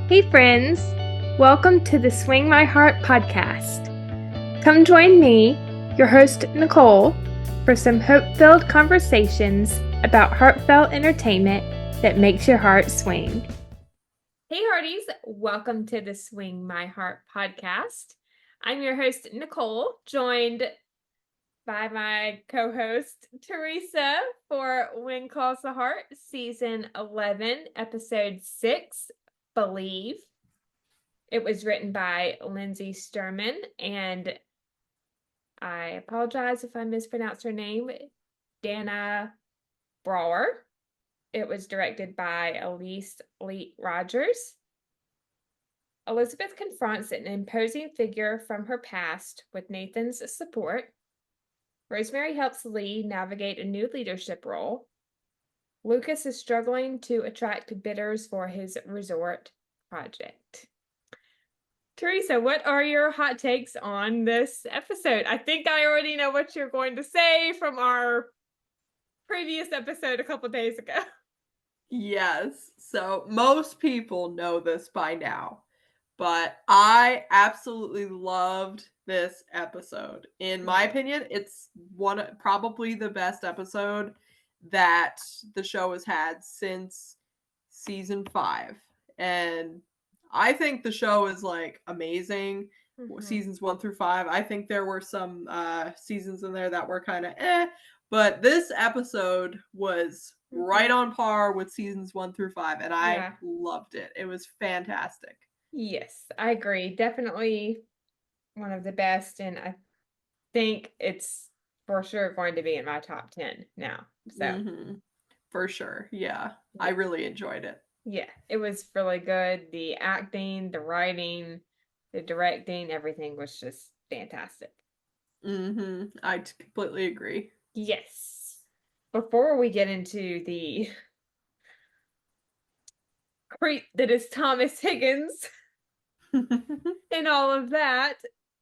Hey friends, welcome to the Swing My Heart podcast. Come join me, your host Nicole, for some hope-filled conversations about heartfelt entertainment that makes your heart swing. Hey Hearties, welcome to the Swing My Heart podcast. I'm your host Nicole, joined by my co-host Theresa for When Calls the Heart, season 11, episode 6, Believe. It was written by Lindsay Sturman, and I apologize if I mispronounced her name, Dana Brower. It was directed by Elise Lee Rogers. Elizabeth confronts an imposing figure from her past with Nathan's support. Rosemary helps Lee navigate a new leadership role. Lucas is struggling to attract bidders for his resort project. Theresa, what are your hot takes on this episode? I think I already know what you're going to say from our previous episode a couple days ago. Yes. So most people know this by now, but I absolutely loved this episode. In my opinion, it's probably the best episode that the show has had since season 5. And I think the show is like amazing. Seasons 1 through 5. I think there were some seasons in there that were kind of but this episode was right on par with seasons 1 through 5, and I loved it. It was fantastic. Yes, I agree. Definitely one of the best, and I think it's for sure going to be in my top 10 now. So, for sure. Yeah. I really enjoyed it. Yeah, it was really good. The acting, the writing, the directing, everything was just fantastic. I completely agree. Yes. Before we get into the creep that is Thomas Higgins and all of that,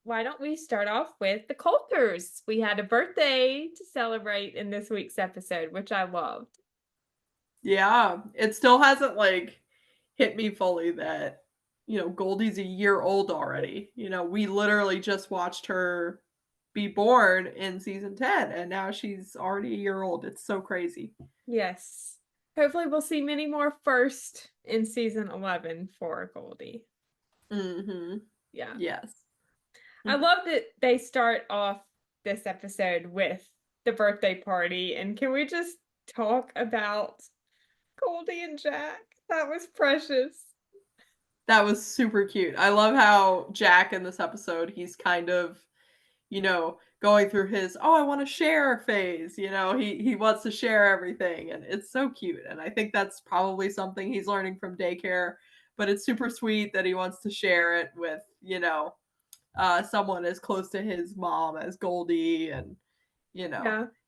why don't we start off with the Coulters? We had a birthday to celebrate in this week's episode, which I loved. Yeah, it still hasn't like hit me fully that Goldie's a year old already. We literally just watched her be born in season 10 and now she's already a year old. It's so crazy. Yes. Hopefully we'll see many more first in season 11 for Goldie. Yeah. Yes. I love that they start off this episode with the birthday party. And can we just talk about Goldie and Jack? That was precious. That was super cute. I love how Jack in this episode, he's kind of, going through his, oh, I want to share phase. He wants to share everything, and it's so cute. And I think that's probably something he's learning from daycare, but it's super sweet that he wants to share it with, someone as close to his mom as Goldie, and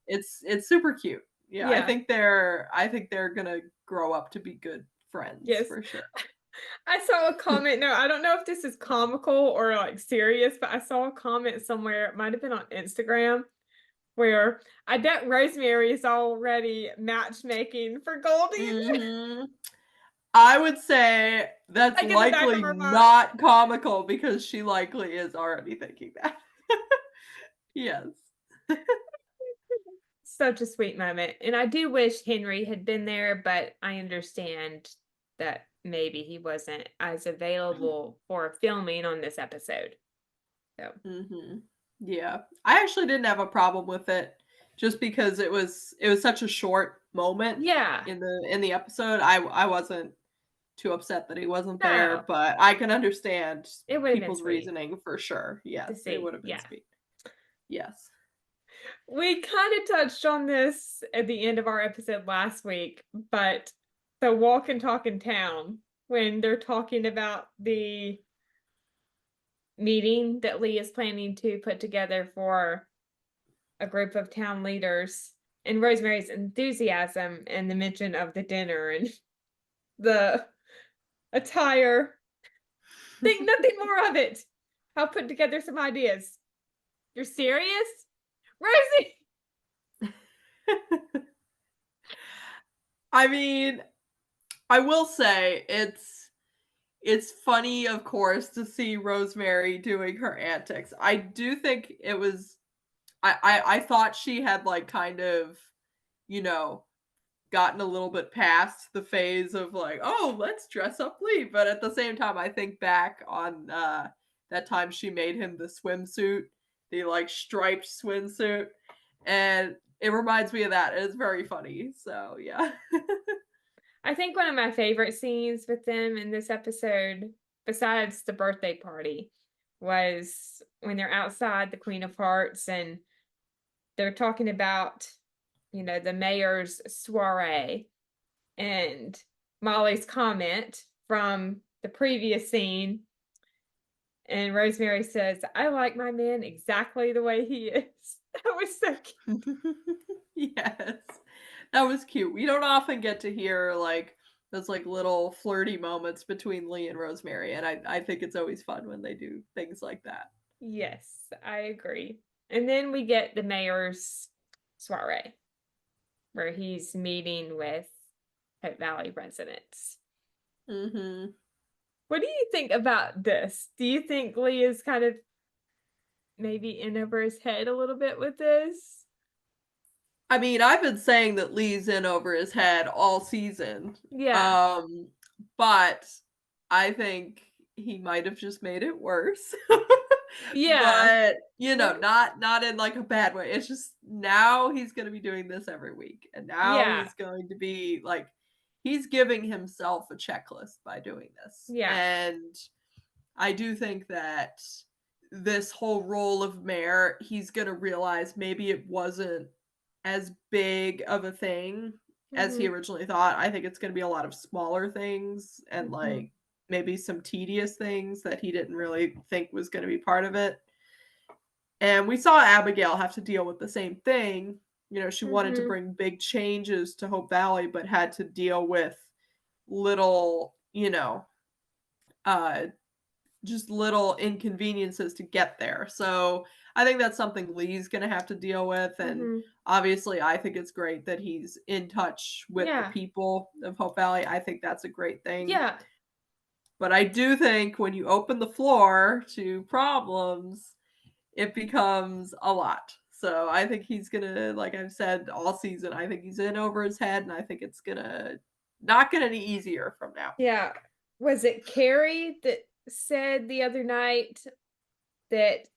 it's super cute. Yeah, I think they're gonna grow up to be good friends for sure. I saw a comment. No, I don't know if this is comical or like serious, but I saw a comment somewhere. It might have been on Instagram where I bet Rosemary is already matchmaking for Goldie. I would say that's likely not comical because she likely is already thinking that. Yes. Such a sweet moment. And I do wish Henry had been there, but I understand that maybe he wasn't as available for filming on this episode. So yeah, I actually didn't have a problem with it just because it was such a short moment in the episode. I wasn't too upset that he wasn't there, but I can understand people's reasoning for sure. Yes, it would have been sweet. Yes. We kind of touched on this at the end of our episode last week, but the walk and talk in town, when they're talking about the meeting that Lee is planning to put together for a group of town leaders, and Rosemary's enthusiasm and the mention of the dinner and the attire. Think nothing more of it. I'll put together some ideas. You're serious? Rosie! I mean, I will say it's it's funny, of course, to see Rosemary doing her antics. I do think it was I thought she had, like, kind of, you know, gotten a little bit past the phase of, like, "Oh, let's dress up Lee," but at the same time, I think back on, that time she made him the swimsuit, the, like, striped swimsuit, and it reminds me of that, and it's very funny, so, yeah. I think one of my favorite scenes with them in this episode, besides the birthday party, was when they're outside the Queen of Hearts and they're talking about, the mayor's soiree and Molly's comment from the previous scene. And Rosemary says, I like my man exactly the way he is. That was so cute. Yes. That was cute. We don't often get to hear, like, those, like, little flirty moments between Lee and Rosemary, and I think it's always fun when they do things like that. Yes, I agree. And then we get the mayor's soiree, where he's meeting with Hope Valley residents. Mhm. What do you think about this? Do you think Lee is kind of maybe in over his head a little bit with this? I mean, I've been saying that Lee's in over his head all season. Yeah. Um, but I think he might have just made it worse. Yeah. But, What? not in like a bad way. It's just now he's going to be doing this every week. And now Yeah. he's going to be like he's giving himself a checklist by doing this. Yeah. And I do think that this whole role of mayor, he's going to realize maybe it wasn't as big of a thing as he Mhm. originally thought. I think it's going to be a lot of smaller things and Mhm. like maybe some tedious things that he didn't really think was going to be part of it. And we saw Abigail have to deal with the same thing. She wanted to Mhm. bring big changes to Hope Valley, but had to deal with little, uh, just little inconveniences to get there. So I think that's something Lee's going to have to deal with. And Mhm. obviously, I think it's great that he's in touch with the Yeah. people of Hope Valley. I think that's a great thing. Yeah. But I do think when you open the floor to problems, it becomes a lot. So I think he's going to, like I've said all season, I think he's in over his head. And I think it's going to not get any easier from now. Yeah. Was it Carrie that said the other night that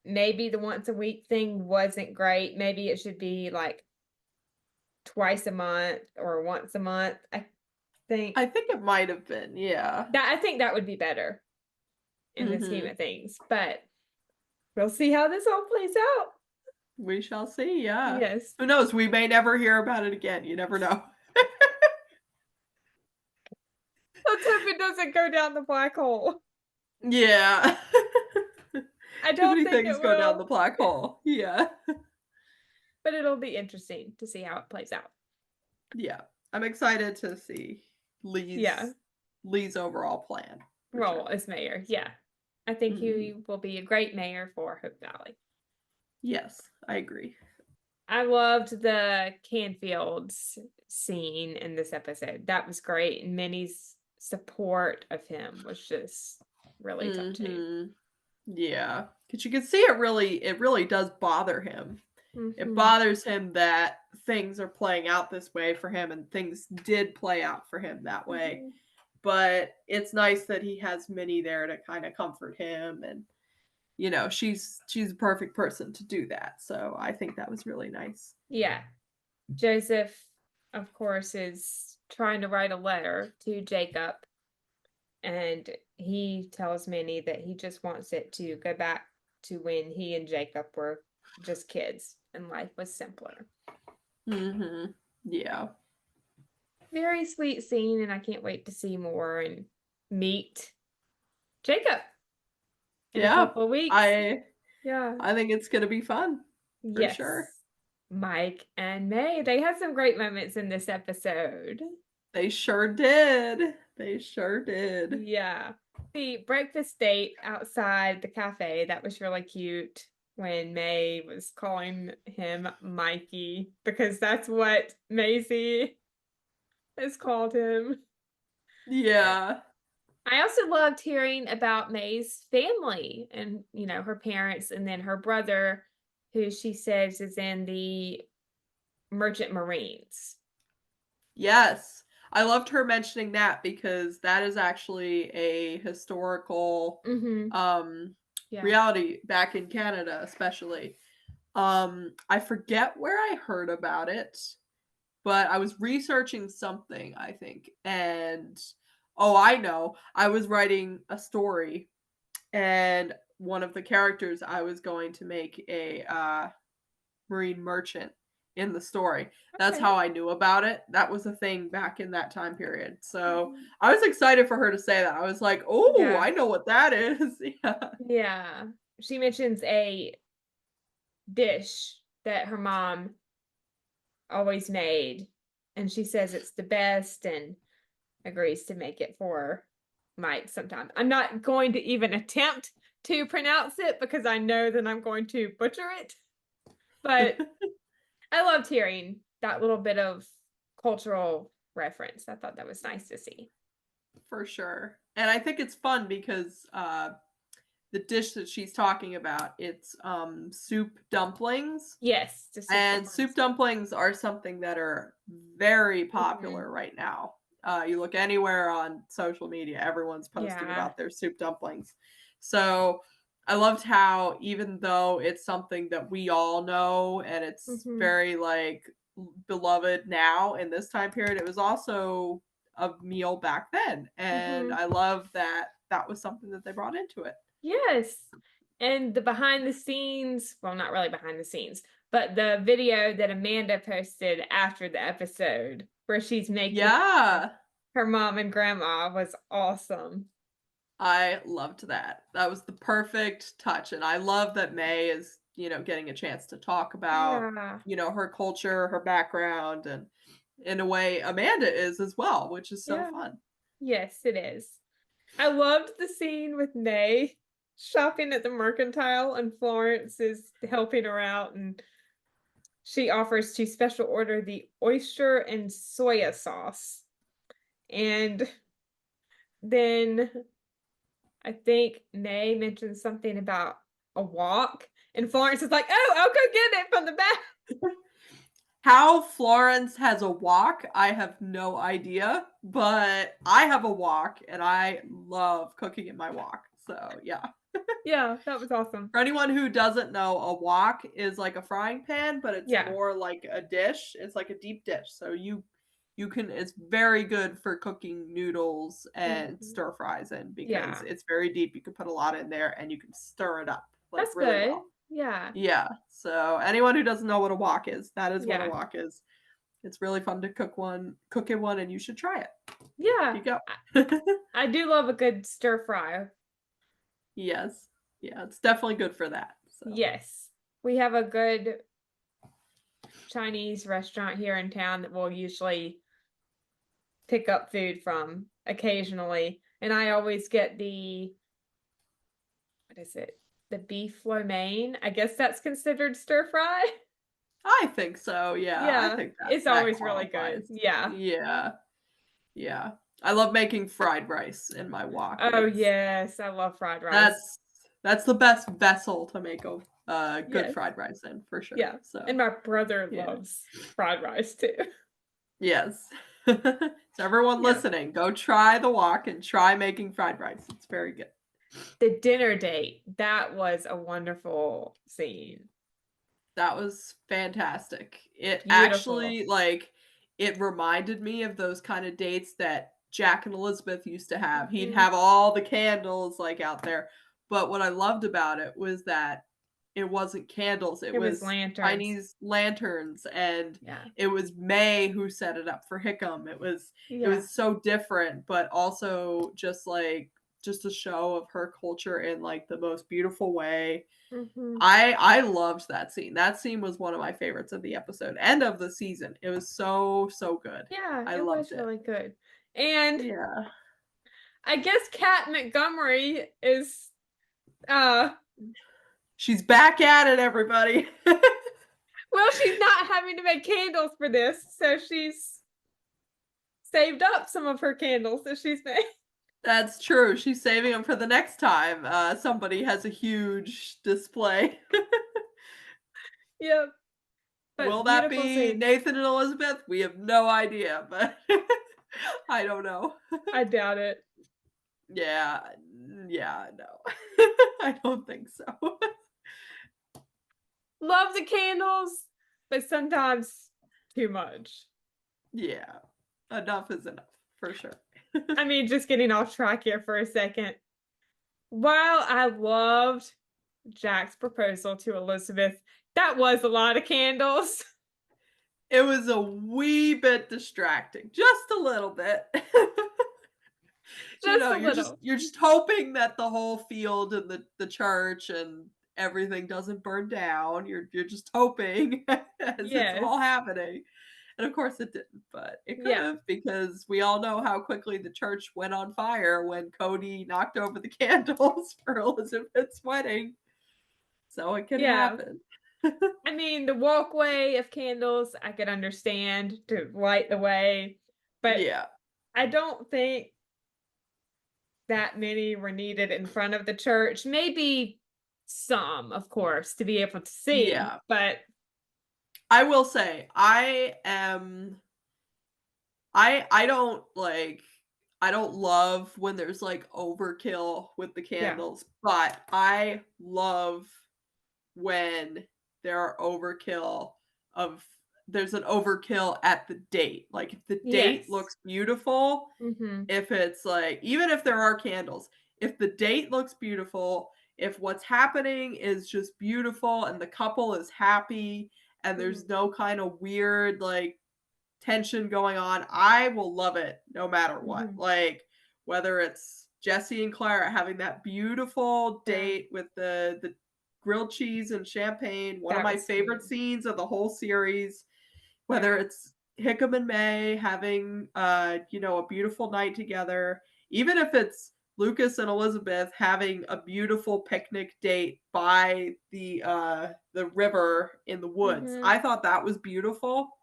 maybe the once a week thing wasn't great? Maybe it should be like twice a month or once a month. Think I think it might have been. Yeah. I think that would be better in the scheme Hmm. of things. But we'll see how this all plays out. We shall see, yeah. Yes. Who knows? We may never hear about it again. You never know. Let's hope it doesn't go down the black hole. Yeah. I Too don't many think things it go down will, the black hole. Yeah. but it'll be interesting to see how it plays out. Yeah. I'm excited to see Yeah. Lee's Lee's overall plan for Role sure. as mayor. Yeah. I think Mhm. he will be a great mayor for Hope Valley. Yes, I agree. I loved the Canfields scene in this episode. That was great. And Minnie's support of him was just really touching. Mhm. Yeah. Because you can see it really does bother him. It Mm-hmm. bothers him that things are playing out this way for him and things did play out for him that way. Mm-hmm. But it's nice that he has Minnie there to kind of comfort him and she's a perfect person to do that. So I think that was really nice. Yeah. Joseph, of course, is trying to write a letter to Jacob, and he tells Minnie that he just wants it to go back to when he and Jacob were just kids and life was simpler. Mhm. Yeah. Very sweet scene, and I can't wait to see more and meet Jacob in a Yeah. couple of weeks. I Yeah. I think it's going to be fun for Yes. sure. Mike and May, they had some great moments in this episode. They sure did. They sure did. Yeah. The breakfast date outside the cafe, that was really cute when May was calling him Mikey because that's what Maisie has called him. Yeah. I also loved hearing about May's family and, her parents and then her brother, who she says is in the Merchant Marines. Yes. I loved her mentioning that because that is actually a historical Mm-hmm. um Yeah. reality back in Canada especially. I forget where I heard about it, but I was researching something, I think. And oh, I know. I was writing a story and one of the characters I was going to make a marine merchant in the story. That's Okay. how I knew about it. That was a thing back in that time period. So Mhm. I was excited for her to say that. I was like, "Oh, Yeah. I know what that is." Yeah. Yeah. She mentions a dish that her mom always made, and she says it's the best and agrees to make it for Mike sometime. I'm not going to even attempt to pronounce it because I know that I'm going to butcher it, but I loved hearing that little bit of cultural reference. I thought that was nice to see. For sure. And I think it's fun because the dish that she's talking about, it's soup dumplings. Yes, the soup And soup dumplings. dumplings are something that are very Mhm. popular right now. You look anywhere on social media, everyone's posting Yeah. about their soup dumplings. So I loved how, even though it's something that we all know and it's Mhm. very like beloved now in this time period, it was also a meal back then. And Mhm. I love that that was something that they brought into it. Yes. And the behind the scenes, well, not really behind the scenes, but the video that Amanda posted after the episode where she's making Yeah. her mom and grandma was awesome. I loved that. That was the perfect touch, and I love that May is, getting a chance to talk about, Yeah. her culture, her background, and in a way, Amanda is as well, which is so Yeah. fun. Yes, it is. I loved the scene with May shopping at the mercantile and Florence is helping her out and she offers to special order the oyster and soya sauce. And then I think May mentioned something about a walk, and Florence is like, "Oh, I'll go get it from the back." How Florence has a walk, I have no idea, but I have a walk, and I love cooking in my walk. So, yeah. Yeah, that was awesome. For anyone who doesn't know, a wok is like a frying pan, but it's Yeah. more like a dish. It's like a deep dish. So you can it's very good for cooking noodles and Mhm. stir fries in because Yeah, it's very deep. You can put a lot in there and you can stir it up like that's really good. well. Yeah, Yeah. So anyone who doesn't know what a wok is, that is what a yeah, wok is. It's really fun to cook in one, and you should try it. yeah. There you I, go. I do love a good stir fry. Yes. Yeah, it's definitely good for that. So Yes, we have a good Chinese restaurant here in town that we'll usually pick up food from occasionally, and I always get the what is it? The beef lo mein. I guess that's considered stir fry. I think so, yeah, I Yeah, think it's that always really good. qualifies. Yeah. Yeah, yeah. I love making fried rice in my wok, Oh, it's yes, I love fried rice. that's that's the best vessel to make a, good Yes, fried rice in, for sure, yeah, so, and my brother yeah. loves fried rice too. Yes. So everyone Yeah. listening, go try the wok and try making fried rice, it's very good. The dinner date, that was a wonderful scene. That was fantastic. It Beautiful. actually, like, it reminded me of those kinda dates that Jack and Elizabeth used to have. He'd Mhm. have all the candles, like, out there, but what I loved about it was that it wasn't candles, it It was was lanterns. Chinese lanterns, and Yeah. it was May who set it up for Hickam. It Yeah. was so different, but also just a show of her culture in, like, the most beautiful way. Mhm. I loved that scene. That scene was one of my favorites of the episode and of the season. It was so, so good. Yeah, I it was loved it. really good. And Yeah. I guess Kat Montgomery is uh She's back at it, everybody. well, she's not having to make candles for this, so she's saved up some of her candles that she's made. That's true. She's saving them for the next time, somebody has a huge display. Yep. Will But that beautiful be scene. Nathan and Elizabeth? We have no idea, but I don't know. I doubt it. Yeah, yeah, no. I don't think so. Love the candles, but sometimes too much. Yeah, enough is enough, for sure. I mean, just getting off track here for a second. While I loved Jack's proposal to Elizabeth, that was a lot of candles. It was a wee bit distracting, just a little bit. You Just know, a little. you're just hoping that the whole field and the church and everything doesn't burn down. You're just hoping as it's Yes. all happening. And of course it didn't, but it could Yeah. have because we all know how quickly the church went on fire when Cody knocked over the candles for Elizabeth's wedding. So it can Yeah. happen. I mean, the walkway of candles, I could understand to light the way, but Yeah. I don't think that many were needed in front of the church. Maybe some, of course, to be able to see, Yeah. but I will say I don't like I don't love when there's like overkill with the yeah. candles, but I love when there are overkill of there's an overkill at the date. Like if the date Yes. looks beautiful, Mhm. if it's like even if there are candles, if the date looks beautiful, if what's happening is just beautiful and the couple is happy and Mhm. there's no kind of weird like tension going on, I will love it no matter what. Mhm. Like whether it's Jesse and Clara having that beautiful Yeah. date with the grilled cheese and champagne, one of That my was favorite sweet. scenes of the whole series, whether Yeah. it's Hickam and May having a beautiful night together, even if it's Lucas and Elizabeth having a beautiful picnic date by the river in the woods. Mhm. I thought that was beautiful.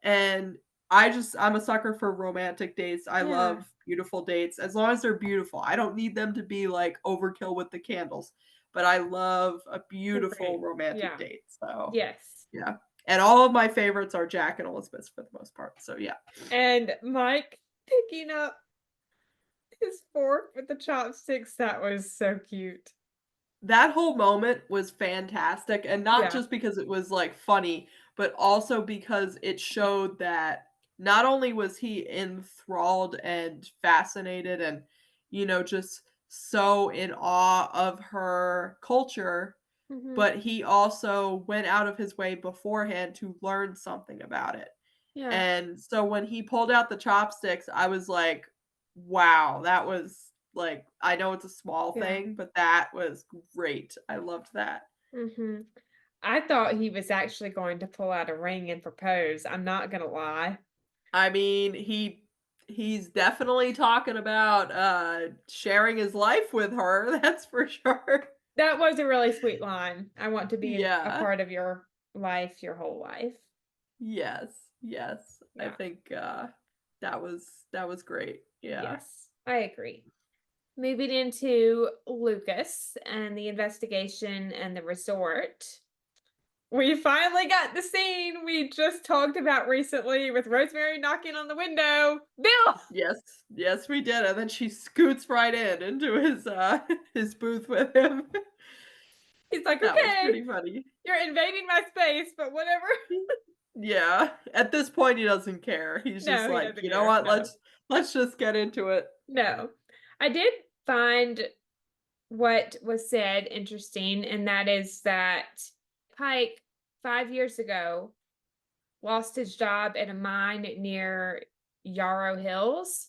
And I'm a sucker for romantic dates. I Yeah. love beautiful dates as long as they're beautiful. I don't need them to be like overkill with the candles, but I love a beautiful Agreed. romantic Yeah. date. So, Yes. yeah. And all of my favorites are Jack and Elizabeth for the most part. So, yeah. And Mike picking up his fork with the chopsticks, that was so cute. That whole moment was fantastic, and not Yeah. just because it was, like, funny, but also because it showed that not only was he enthralled and fascinated and, just so in awe of her culture, Mhm. but he also went out of his way beforehand to learn something about it. Yeah. And so when he pulled out the chopsticks, I was like, "Wow, that was like I know it's a small Yeah. thing, but that was great." I loved that. Mhm. I thought he was actually going to pull out a ring and propose, I'm not gonna lie. I mean, he's definitely talking about sharing his life with her, that's for sure. That was a really sweet line. I want to be a Yeah. part of your life, your whole life. Yes. Yes. I Yeah. think that was great. Yeah. Yes, I agree. Moving into Lucas and the investigation and the resort. We finally got the scene we just talked about recently with Rosemary knocking on the window. Bill! Yes, yes, we did, and then she scoots right in into his, his booth with him. He's like, That was okay, pretty funny. you're invading my space, but whatever. Yeah, at this point, he doesn't care. He's just No, he like, doesn't "You know care. what? No, Let's just get into it." no. I did find what was said interesting, and that is that Pike, 5 years ago, lost his job at a mine near Yarrow Hills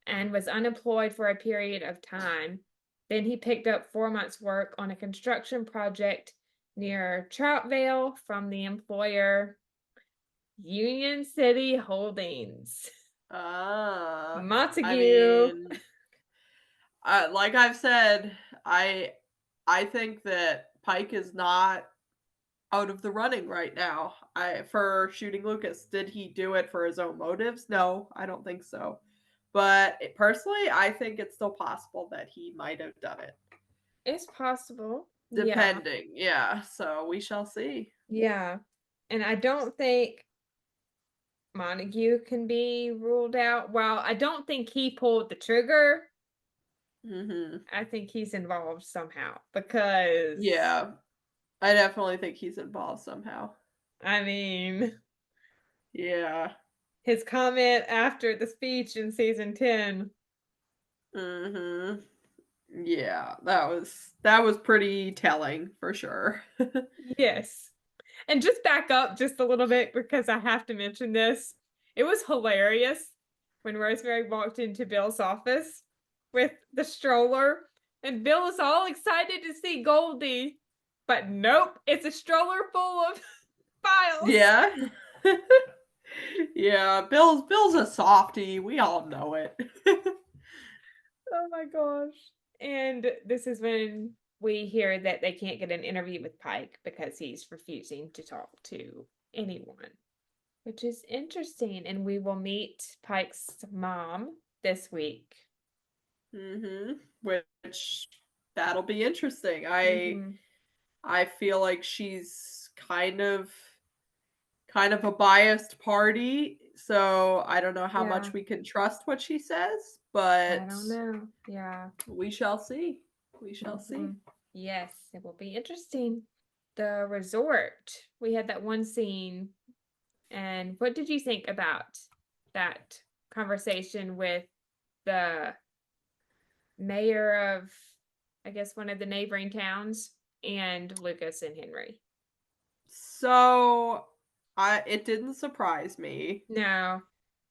and was unemployed for a period of time. Then he picked up 4 months' work on a construction project near Troutvale from the employer Union City Holdings. I Montague. mean, like I've said, I I think that Pike is not out of the running right now. For shooting Lucas. Did he do it for his own motives? No, I don't think so. But personally, I think it's still possible that he might have done it. It's possible. Depending, yeah. So we shall see. Yeah. And I don't think Montague can be ruled out. Well, I don't think he pulled the trigger. I think he's involved somehow because, Yeah, I definitely think he's involved somehow. I mean, Yeah. his comment after the speech in season 10. Yeah, that was pretty telling for sure. Yes. And just back up just a little bit because I have to mention this. It was hilarious when Rosemary walked into Bill's office with the stroller, and Bill is all excited to see Goldie, but nope, it's a stroller full of files. Yeah. Yeah, Bill's a softie. We all know it. Oh my gosh. And this is when we hear that they can't get an interview with Pike because he's refusing to talk to anyone, which is interesting. And we will meet Pike's mom this week. Which that'll be interesting. I feel like she's kind of a biased party, so I don't know how much we can trust what she says, but I don't know. Yeah. we shall see. We shall see. Yes, it will be interesting. The resort. We had that one scene. And what did you think about that conversation with the mayor of, I guess, one of the neighboring towns and Lucas and Henry? So, it didn't surprise me No.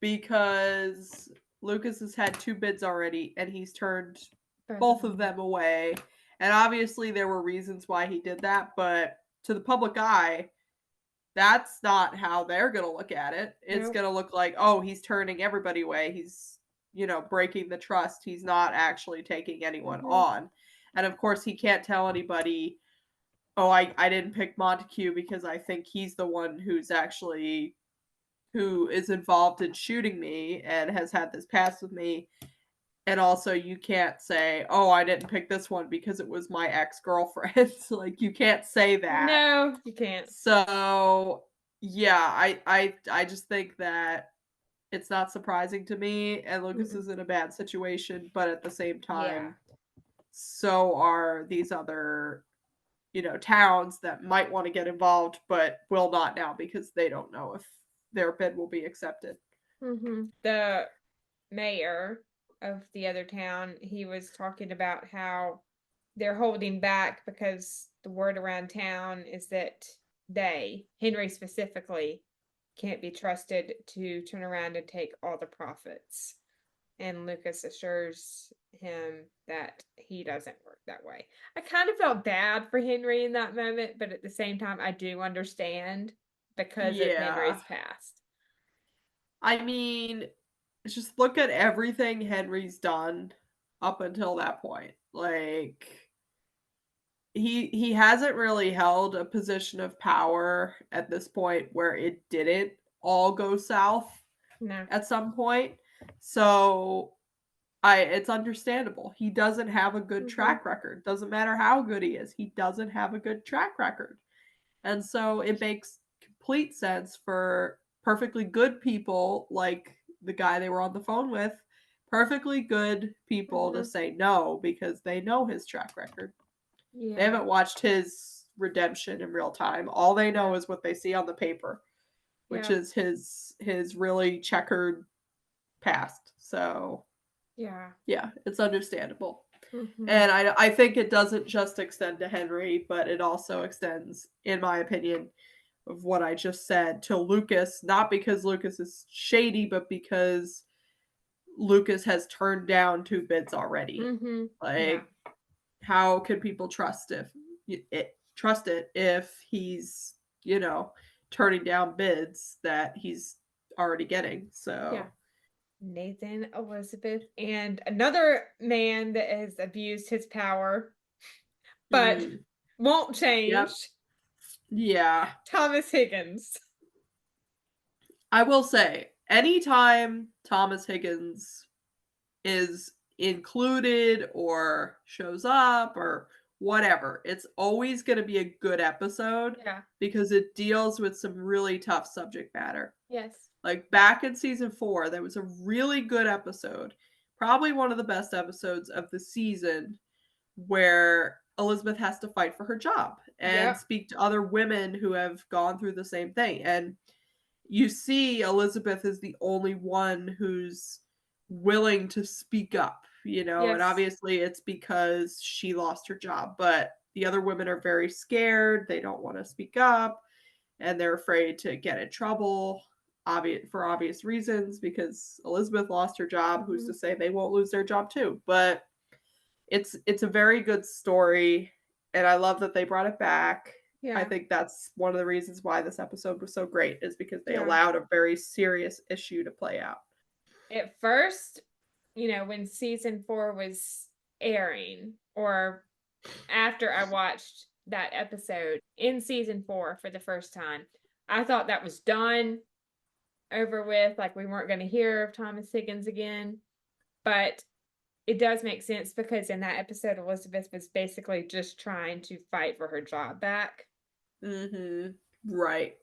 because Lucas has had 2 bids already and he's turned Both both of of them. them away. And obviously there were reasons why he did that, but to the public eye, that's not how they're going to look at it. It's Nope. going to look like, oh, he's turning everybody away. He's, breaking the trust. He's not actually taking anyone on. And of course, he can't tell anybody, oh, I didn't pick Montague because I think he's the one who is involved in shooting me and has had this past with me. And also, you can't say, oh, I didn't pick this one because it was my ex-girlfriend. Like, you can't say that. No, you can't. So, yeah, I just think that it's not surprising to me, and Lucas is in a bad situation, but at the same time, so are these other, towns that might want to get involved, but will not now because they don't know if their bid will be accepted. The mayor of the other town, he was talking about how they're holding back because the word around town is that Henry specifically, can't be trusted to turn around and take all the profits. And Lucas assures him that he doesn't work that way. I kind of felt bad for Henry in that moment, but at the same time, I do understand because of Henry's past. I mean, just look at everything Henry's done up until that point. Like, he hasn't really held a position of power at this point where it didn't all go south at some point. So it's understandable. He doesn't have a good track record. Doesn't matter how good he is. He doesn't have a good track record. And so it makes complete sense for perfectly good people like the guy they were on the phone with, perfectly good people to say no because they know his track record. They haven't watched his redemption in real time. All they know is what they see on the paper, which is his really checkered past. So yeah, it's understandable. And I think it doesn't just extend to Henry, but it also extends, in my opinion, of what I just said, to Lucas, not because Lucas is shady, but because Lucas has turned down 2 bids already. Like, how can people trust it if he's, turning down bids that he's already getting? So Nathan, Elizabeth, and another man that has abused his power, but won't change. Yeah. Thomas Higgins. I will say, anytime Thomas Higgins is included or shows up or whatever, it's always going to be a good episode Yeah. because it deals with some really tough subject matter. Yes. Like back in season 4, there was a really good episode, probably one of the best episodes of the season, where Elizabeth has to fight for her job and Yep. speak to other women who have gone through the same thing. And you see Elizabeth is the only one who's willing to speak up, and Yes. obviously it's because she lost her job, but the other women are very scared. They don't want to speak up and they're afraid to get in trouble for obvious reasons because Elizabeth lost her job. Who's Mhm. to say they won't lose their job too? But it's a very good story and I love that they brought it back. I Yeah. think that's one of the reasons why this episode was so great is because they Yeah. allowed a very serious issue to play out. At first, when season 4 was airing, or after I watched that episode in season 4 for the first time, I thought that was done, over with, like we weren't going to hear of Thomas Higgins again. But it does make sense because in that episode, Elizabeth was basically just trying to fight for her job back. Mhm. Right.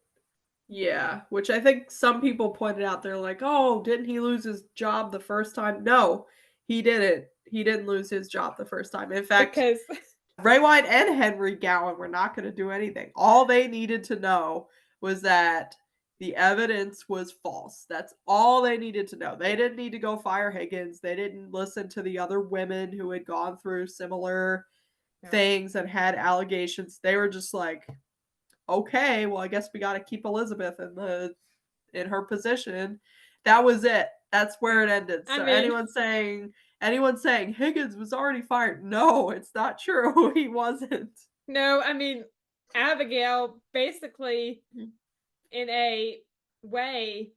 Yeah, which I think some people pointed out. They're like, "Oh, didn't he lose his job the first time?" No, he didn't. He didn't lose his job the first time. In fact, Because Ray White and Henry Gowan were not going to do anything. All they needed to know was that the evidence was false. That's all they needed to know. They didn't need to go fire Higgins. They didn't listen to the other women who had gone through similar no. things and had allegations. They were just like, okay, well, I guess we got to keep Elizabeth in her position. That was it. That's where it ended. I So mean, anyone saying Higgins was already fired, no, it's not true. He wasn't. no, I mean, Abigail basically, in a way,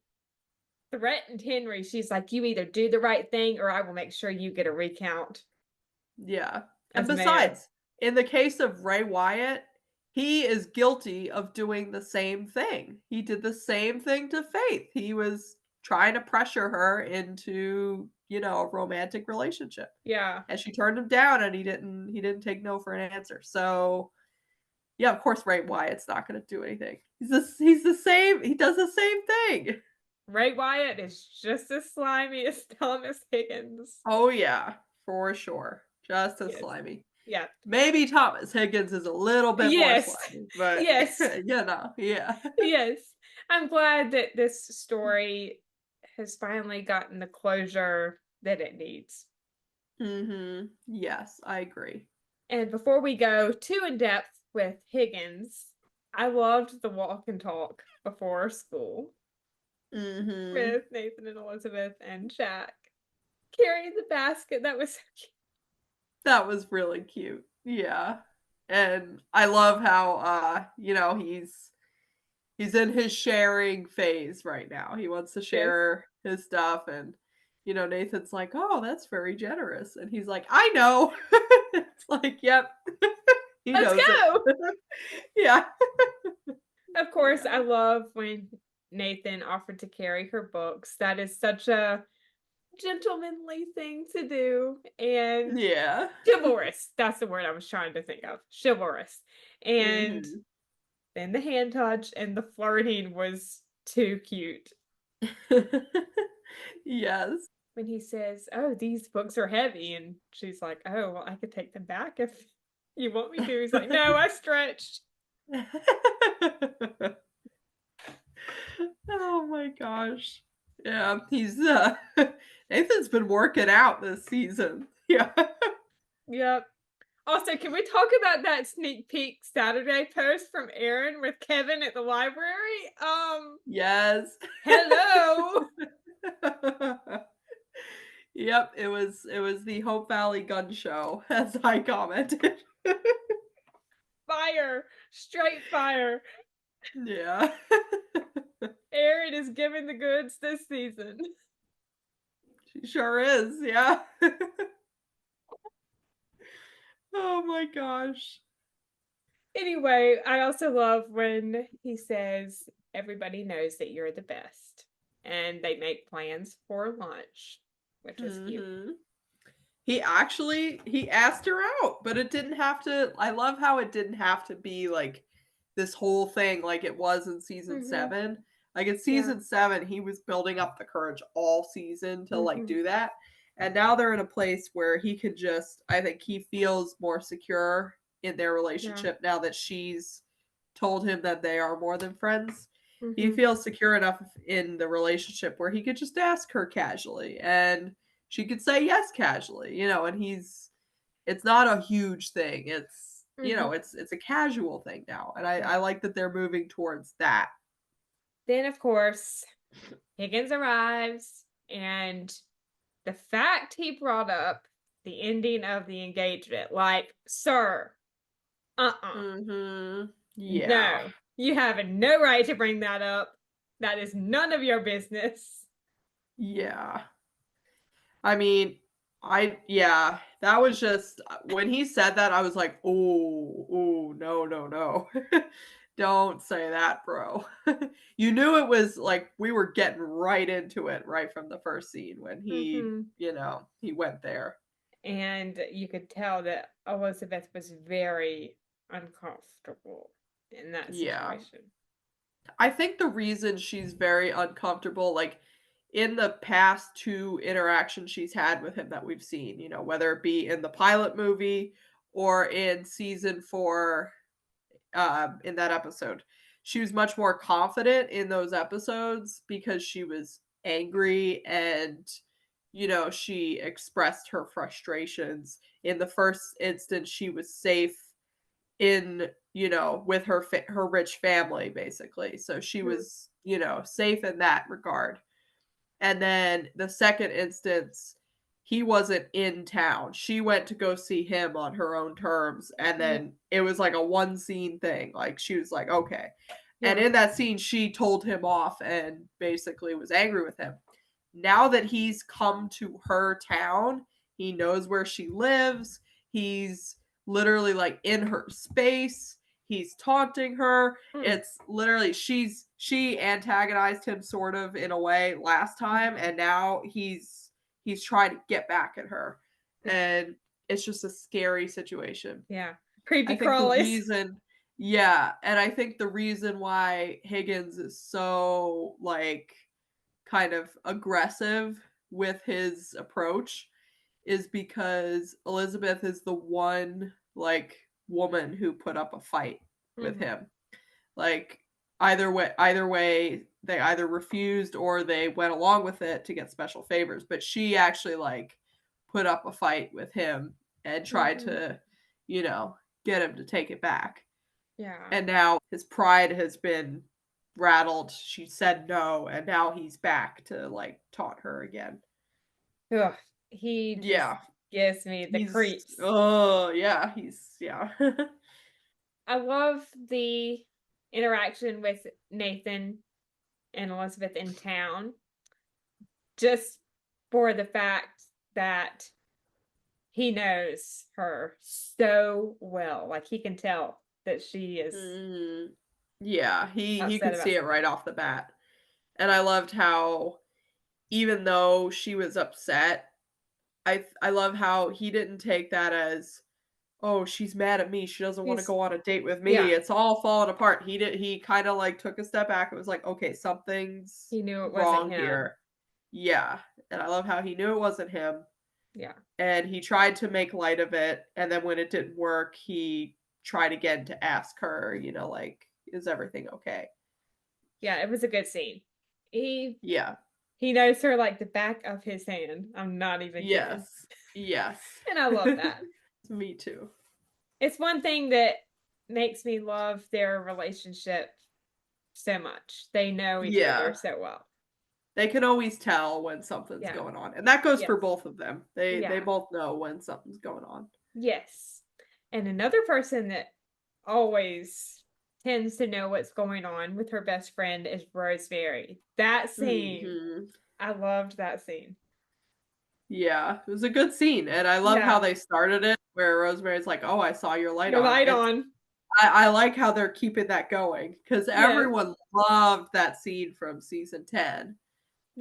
threatened Henry. She's like, you either do the right thing or I will make sure you get a recount Yeah. And as mayor. besides, in the case of Ray Wyatt, he is guilty of doing the same thing. He did the same thing to Faith. He was trying to pressure her into, a romantic relationship. Yeah. And she turned him down and he didn't take no for an answer. So, yeah, of course Ray Wyatt's not going to do anything. He's the same, he does the same thing. Ray Wyatt is just as slimy as Thomas Higgins. Oh yeah, for sure. Just as Yes. slimy. Yeah. Maybe Thomas Higgins is a little bit more Yes. slimy, but Yes. yeah. Yes. I'm glad that this story has finally gotten the closure that it needs. Mhm. Yes, I agree. And before we go too in depth with Higgins, I loved the walk and talk before school Mhm. with Nathan and Elizabeth and Jack carrying the basket. That was so cute. That was really cute. Yeah. And I love how he's in his sharing phase right now. He wants to Yes. share his stuff and Nathan's like, "Oh, that's very generous." And he's like, "I know." It's like, "Yep." He Let's knows it. go. Yeah. Of course, I Yeah. love when Nathan offered to carry her books. That is such a gentlemanly thing to do, and Yeah. chivalrous. That's the word I was trying to think of. Chivalrous. And Mhm. then the hand touch and the flirting was too cute. Yes. When he says, "Oh, these books are heavy," and she's like, "Oh, well, I could take them back if you want me to." He's like, "No, I stretched." Oh my gosh. Yeah, he's Nathan's been working out this season. Yeah. Yep. Also, can we talk about that sneak peek Saturday post from Aaron with Kevin at the library? Yes. Hello. Yep, it was the Hope Valley gun show, as I commented. Fire. Straight fire. Yeah. Aaron is giving the goods this season. She sure is, yeah. Oh my gosh. Anyway, I also love when he says, everybody knows that you're the best. And they make plans for lunch. which was cute. He asked her out, but it didn't have to. I love how it didn't have to be like this whole thing like it was in season 7. Like in season 7, he was building up the courage all season to like do that. And now they're in a place where he can just, I think he feels more secure in their relationship now that she's told him that they are more than friends. He feels secure enough in the relationship where he could just ask her casually and she could say yes casually, and it's not a huge thing. It's, it's a casual thing now. And I like that they're moving towards that. Then, of course, Higgins arrives, and the fact he brought up the ending of the engagement, like, sir, Yeah. no, you have no right to bring that up. That is none of your business. Yeah. I mean, that was just when he said that, I was like, oh, no, no, no. Don't say that, bro. You knew it was like we were getting right into it right from the first scene when he, he went there. And you could tell that Elizabeth was very uncomfortable in that situation. I think the reason she's very uncomfortable, like in the past 2 interactions she's had with him that we've seen, whether it be in the pilot movie or in season 4, in that episode, she was much more confident in those episodes because she was angry and, she expressed her frustrations. In the first instance, she was safe in, with her rich family basically. So she was, safe in that regard. And then the second instance, he wasn't in town. She went to go see him on her own terms. And then it was like a one scene thing. Like she was like, okay. And in that scene, she told him off and basically was angry with him. Now that he's come to her town, he knows where she lives. He's literally like in her space. He's taunting her. It's literally she antagonized him sort of in a way last time, and now he's trying to get back at her. And it's just a scary situation. Yeah. Creepy I think crawlies. and I think the reason why Higgins is so like kind of aggressive with his approach is because Elizabeth is the one like woman who put up a fight with him. Like either way they either refused or they went along with it to get special favors, but she actually like put up a fight with him and tried to, get him to take it back. Yeah. And now his pride has been rattled. She said no, and now he's back to like taunt her again. Ugh, he just gives me the creeps. Oh, yeah, I love the interaction with Nathan and Elizabeth in town, just for the fact that he knows her so well. Like he can tell that she is. Yeah, he could see it right off the bat. And I loved how even though she was upset, I love how he didn't take that as, oh, she's mad at me. She doesn't want to go on a date with me. It's all falling apart. He kind of like took a step back and was like, okay, something's wrong here. Yeah. And I love how he knew it wasn't him. Yeah. And he tried to make light of it. And then when it didn't work, he tried again to ask her, like, is everything okay? Yeah, it was a good scene. He He knows her like the back of his hand. I'm not even kidding. Yes. And I love that. Me too. It's one thing that makes me love their relationship so much. They know each other so well. They can always tell when something's going on. And that goes for both of them. They both know when something's going on. Yes. And another person that always tends to know what's going on with her best friend is Rosemary. That scene, I loved that scene. Yeah, it was a good scene. And I love how they started it, where Rosemary's like, oh, I saw your light on. I like how they're keeping that going, because everyone loved that scene from season 10.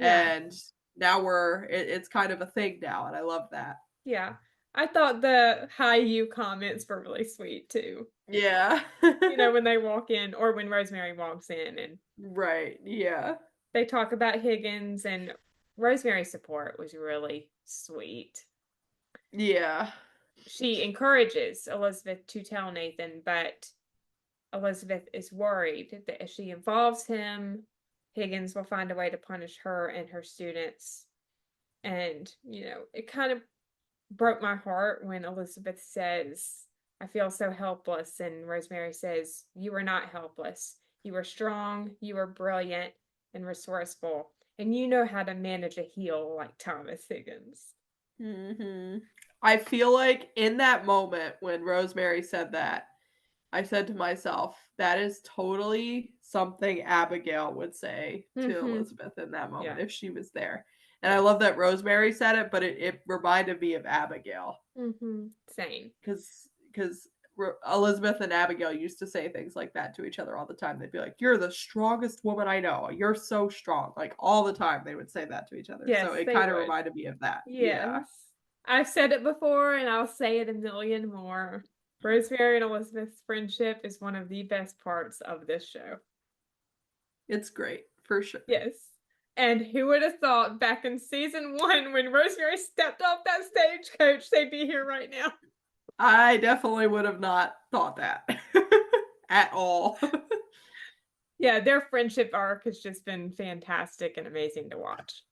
And now it's kind of a thing now, and I love that. Yeah. I thought the hi you comments were really sweet too. Yeah. When they walk in or when Rosemary walks in and Right. Yeah. they talk about Higgins, and Rosemary's support was really sweet. Yeah. She encourages Elizabeth to tell Nathan, but Elizabeth is worried that if she involves him, Higgins will find a way to punish her and her students. And, it kind of broke my heart when Elizabeth says, I feel so helpless. And Rosemary says, you are not helpless. You are strong, you are brilliant and resourceful, and you know how to manage a heel like Thomas Higgins. I feel like in that moment when Rosemary said that, I said to myself, that is totally something Abigail would say to Elizabeth in that moment Yeah. if she was there. And I love that Rosemary said it, but it reminded me of Abigail. Same. Because Elizabeth and Abigail used to say things like that to each other all the time. They'd be like, "You're the strongest woman I know. You're so strong." Like all the time, they would say that to each other. So Yes, it they kind of would. reminded me of that. Yeah. Yes. I've said it before and I'll say it a million more. Rosemary and Elizabeth's friendship is one of the best parts of this show. It's great, for sure. Yes. And who would have thought back in season 1 when Rosemary stepped off that stagecoach, they'd be here right now? I definitely would have not thought that at all. Yeah, their friendship arc has just been fantastic and amazing to watch.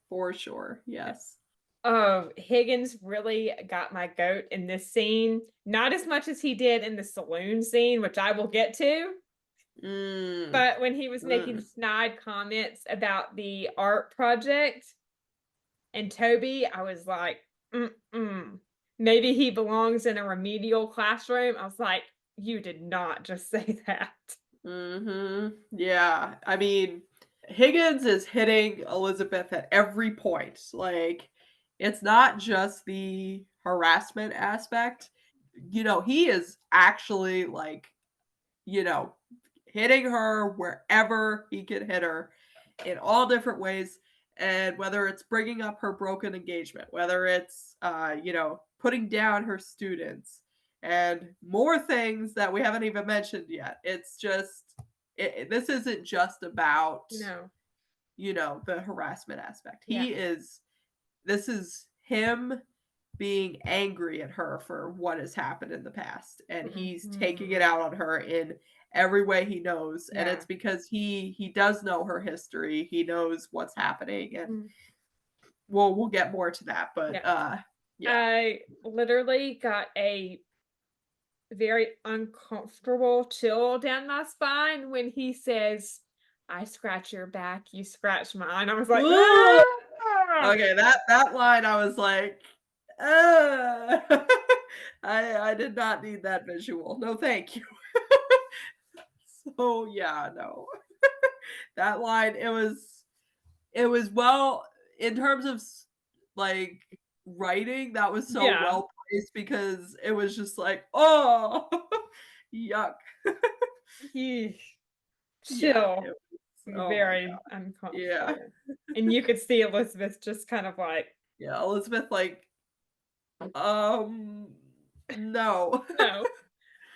For sure. Yes. Oh, Higgins really got my goat in this scene. Not as much as he did in the saloon scene, which I will get to. But when he was making snide comments about the art project and Toby, I was like, maybe he belongs in a remedial classroom. I was like, you did not just say that. Yeah. I mean, Higgins is hitting Elizabeth at every point. Like, it's not just the harassment aspect. He is actually like, you know, hitting her wherever he can hit her in all different ways. And whether it's bringing up her broken engagement, whether it's, putting down her students, and more things that we haven't even mentioned yet. It's just, this isn't just about, No. The harassment aspect. Yeah. This is him being angry at her for what has happened in the past, and he's taking it out on her in every way he knows. And it's because he does know her history, he knows what's happening, and we'll get more to that, but I literally got a very uncomfortable chill down my spine when he says, I scratch your back, you scratch mine. I was like, okay, that line, I was like, I did not need that visual. No, thank you. So yeah, no. That line, it was well in terms of like writing, that was so well placed because it was just like, oh, yuck. Chill. Oh my Very god. uncomfortable. Yeah. And you could see Elizabeth just kind of like, Yeah, Elizabeth like, no. no.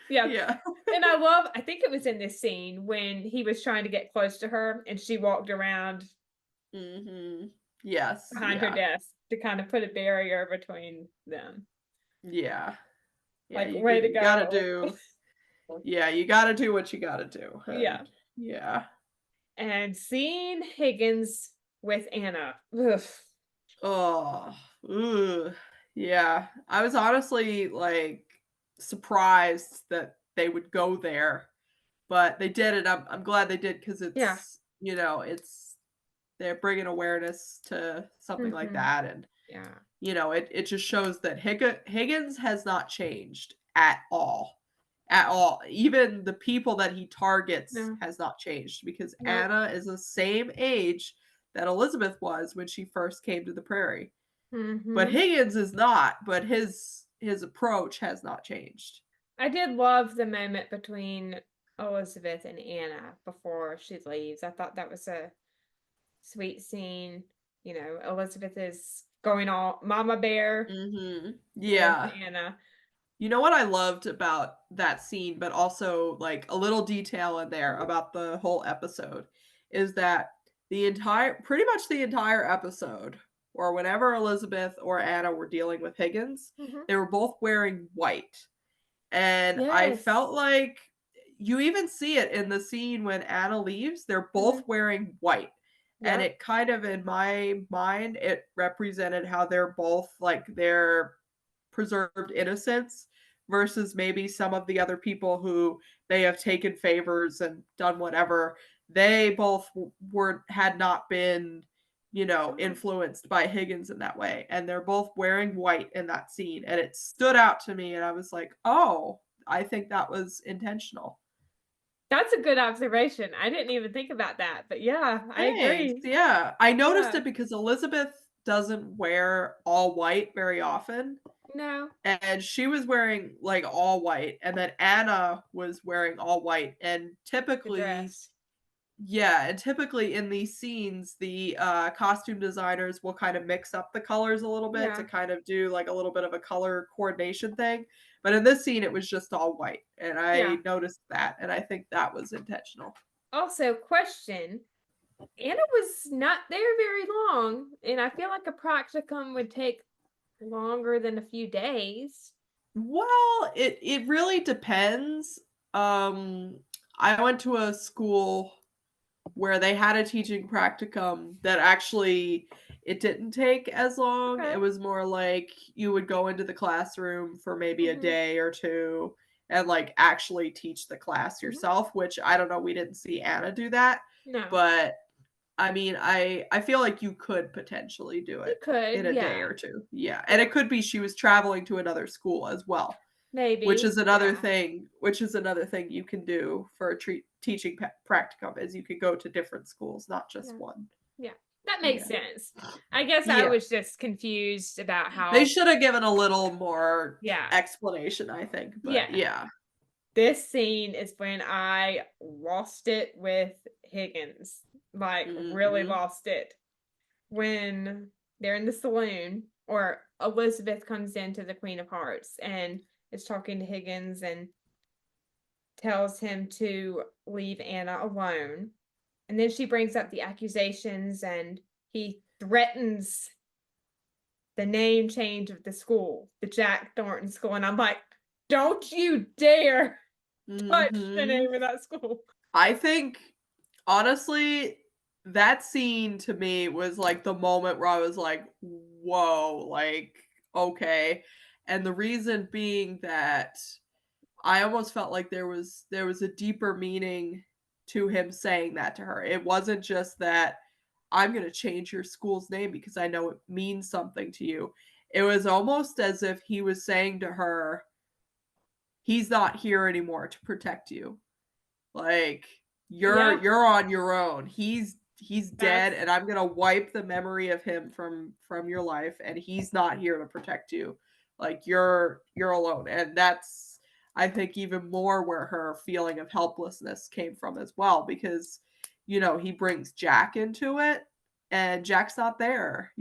Yeah. Yeah. And I think it was in this scene when he was trying to get close to her and she walked around Yes. behind her desk to kind of put a barrier between them. Yeah. Yeah, Like, way to you gotta go. do. Yeah, you gotta do what you gotta do. Yeah. Yeah. And seeing Higgins with Anna. Ugh. Oh. Ugh. Yeah. I was honestly like surprised that they would go there, but they did it. I'm glad they did because it's they're bringing awareness to something like that, and it just shows that Higgins has not changed at all. At all. Even the people that he targets has not changed because Anna is the same age that Elizabeth was when she first came to the prairie. But Higgins is not, but his approach has not changed. I did love the moment between Elizabeth and Anna before she leaves. I thought that was a sweet scene. Elizabeth is going all mama bear with Yeah. Anna. You know what I loved about that scene, but also like a little detail in there about the whole episode, is that pretty much the entire episode, or whenever Elizabeth or Anna were dealing with Higgins, Mhm. they were both wearing white. And I Yes. felt like you even see it in the scene when Anna leaves, they're both Mhm. wearing white. And Yep. it kind of, in my mind, it represented how they're both like their preserved innocence versus maybe some of the other people who they have taken favors and done whatever. They both had not been, Mhm. influenced by Higgins in that way, and they're both wearing white in that scene, and it stood out to me, and I was like, oh, I think that was intentional. That's a good observation. I didn't even think about that, but yeah, I Thanks. agree. Yeah, I noticed Yeah. it because Elizabeth doesn't wear all white very often. No, And she was wearing like all white, and then Anna was wearing all white. And the typically, dress. yeah, and typically in these scenes, the costume designers will kind of mix up the colors a little bit to Yeah. kind of do like a little bit of a color coordination thing. But in this scene, it was just all white, and Yeah. I noticed that, and I think that was intentional. Also, question. Anna was not there very long, and I feel like a practicum would take longer than a few days. Well, it really depends. Um, I went to a school where they had a teaching practicum that actually it didn't take as long. Okay. It was more like you would go into the classroom for maybe a Mhm. day or two and like actually teach the class Mhm. yourself, which I don't know, we didn't see Anna do that, No. but I mean, I feel like you could potentially do You it could, in a day yeah. or two. Yeah. And Yeah. it could be she was traveling to another school as well, Maybe. Yeah. which is another thing you can do for a teaching practicum is you could go to different schools, not just Yeah. one. Yeah. That makes Yeah. sense. I guess I Yeah. was just confused about They how, should have given a little more yeah. explanation, I think, but Yeah. yeah. This scene is when I lost it with Higgins. Like, really Mhm. lost it. When they're in the saloon, or Elizabeth comes into the Queen of Hearts and is talking to Higgins and tells him to leave Anna alone. And then she brings up the accusations and he threatens the name change of the school, the Jack Thornton School. And I'm like, don't you dare touch the Mhm. name of that school. I think honestly that scene to me was like the moment where I was like, "Whoa, like okay." And the reason being that I almost felt like there was a deeper meaning to him saying that to her. It wasn't just that I'm going to change your school's name because I know it means something to you. It was almost as if he was saying to her, he's not here anymore to protect you. Like Yeah, you're on your own. He's dead, that's and I'm going to wipe the memory of him from your life, and he's not here to protect you. Like you're alone. And that's I think even more where her feeling of helplessness came from as well, because he brings Jack into it, and Jack's not there.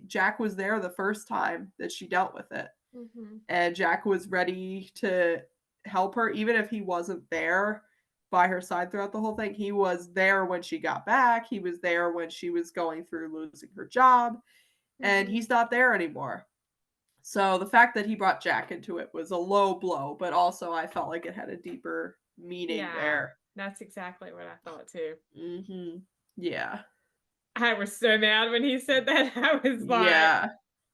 Jack was there the first time that she dealt with it, mhm, and Jack was ready to help her even if he wasn't there by her side throughout the whole thing. He was there when she got back. He was there when she was going through losing her job, and mhm. he's not there anymore. So the fact that he brought Jack into it was a low blow, but also I felt like it had a deeper meaning Yeah, there. that's exactly what I thought too. Yeah. I was so mad when he said that. I was like, Yeah.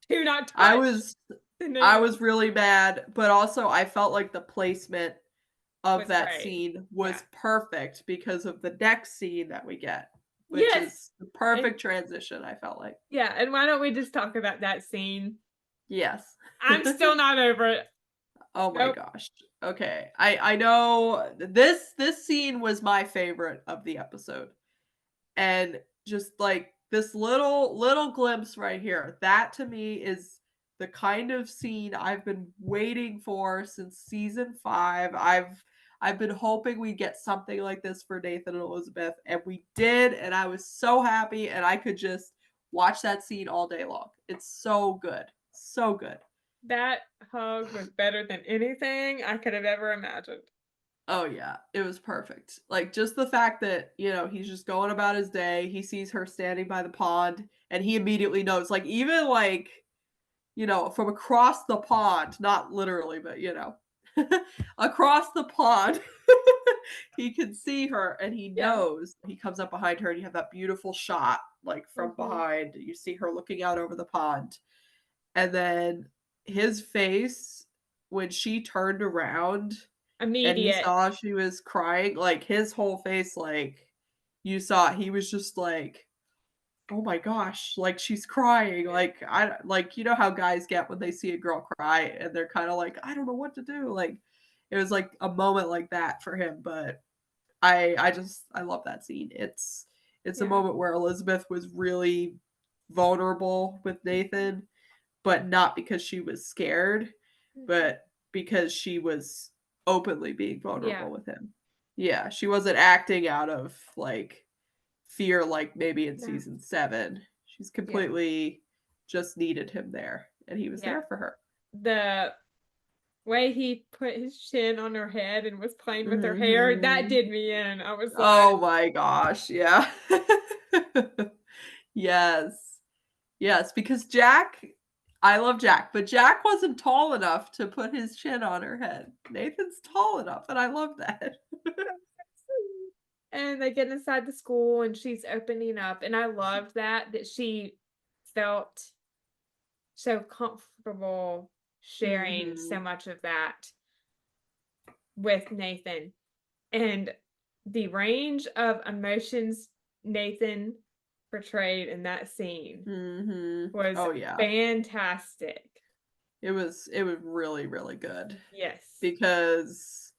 do not I touch was the I name of was really mad, but also I felt like the placement of was that great. scene Yeah. was perfect because of the next scene that we get, which Yes. is the And perfect transition, I felt like. yeah, and why don't we just talk about that scene? Yes. I'm still not over it. Oh my Nope. gosh. Okay. I know this scene was my favorite of the episode. And just like this little glimpse right here, that to me is the kind of scene I've been waiting for since season 5. I've been hoping we get something like this for Nathan and Elizabeth, and we did, and I was so happy, and I could just watch that scene all day long. It's so good. So good. That hug was better than anything I could have ever imagined. Oh yeah, it was perfect. Like just the fact that, he's just going about his day, he sees her standing by the pond and he immediately knows, like even like, from across the pond, not literally, but across the pond, he can see her and he Yeah. knows. He comes up behind her and you have that beautiful shot like from Mhm. behind. You see her looking out over the pond. And then his face when she turned around and he Immediate. saw she was crying, like, his whole face, like, you saw he was just like, "Oh my gosh," like, "she's crying," like, you know how guys get when they see a girl cry and they're kinda like, "I don't know what to do," like, it was, like, a moment like that for him, but I love that scene. It's a Yeah. moment where Elizabeth was really vulnerable with Nathan, but not because she was scared, Mhm. but because she was openly being Yeah. vulnerable with him. Yeah, she wasn't acting out of, like, fear like maybe in No. season 7. She's Yeah. completely just needed him there, and he was Yeah. there for her. The way he put his chin on her head and was playing with her hair, that Mhm. did me in. I was like, Oh my gosh, yeah. Yes. Yes, because Jack I love Jack, but Jack wasn't tall enough to put his chin on her head. Nathan's tall enough, and I love that. and they get inside the school and she's opening up. And I loved that she felt so comfortable sharing so Mhm. much of that with Nathan. And the range of emotions Nathan portrayed in that scene Mhm. was Oh, yeah. fantastic. It was really, really good Yes. because,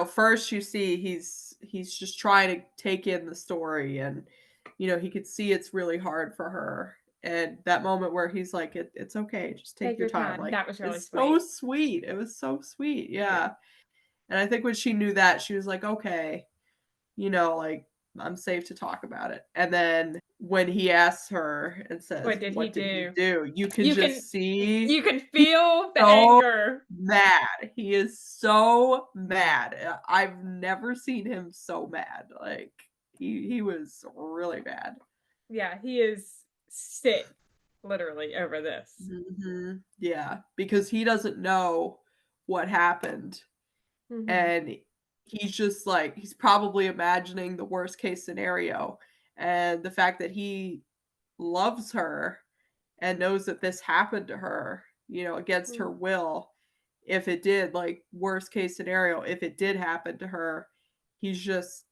first you see he's just trying to take in the story and, he could see it's really hard for her, and that moment where he's like, "It's okay, just take Take your your time," time. like, That was really it's so sweet. sweet. It was so sweet, Yeah. yeah, and I think when she knew that, she was like, "Okay." Like, I'm safe to talk about it. And then when he asks her and says, What did he "What did he do? do?" You can You can just see you can feel the so anger. mad. He is so mad. I've never seen him so mad. Like he was really mad. Yeah, he is sick, literally, over this. Yeah, because he doesn't know what happened Mhm. and he's just like he's probably imagining the worst case scenario and the fact that he loves her and knows that this happened to her, against her Mm, will. If it did, like worst case scenario, if it did happen to her, he's just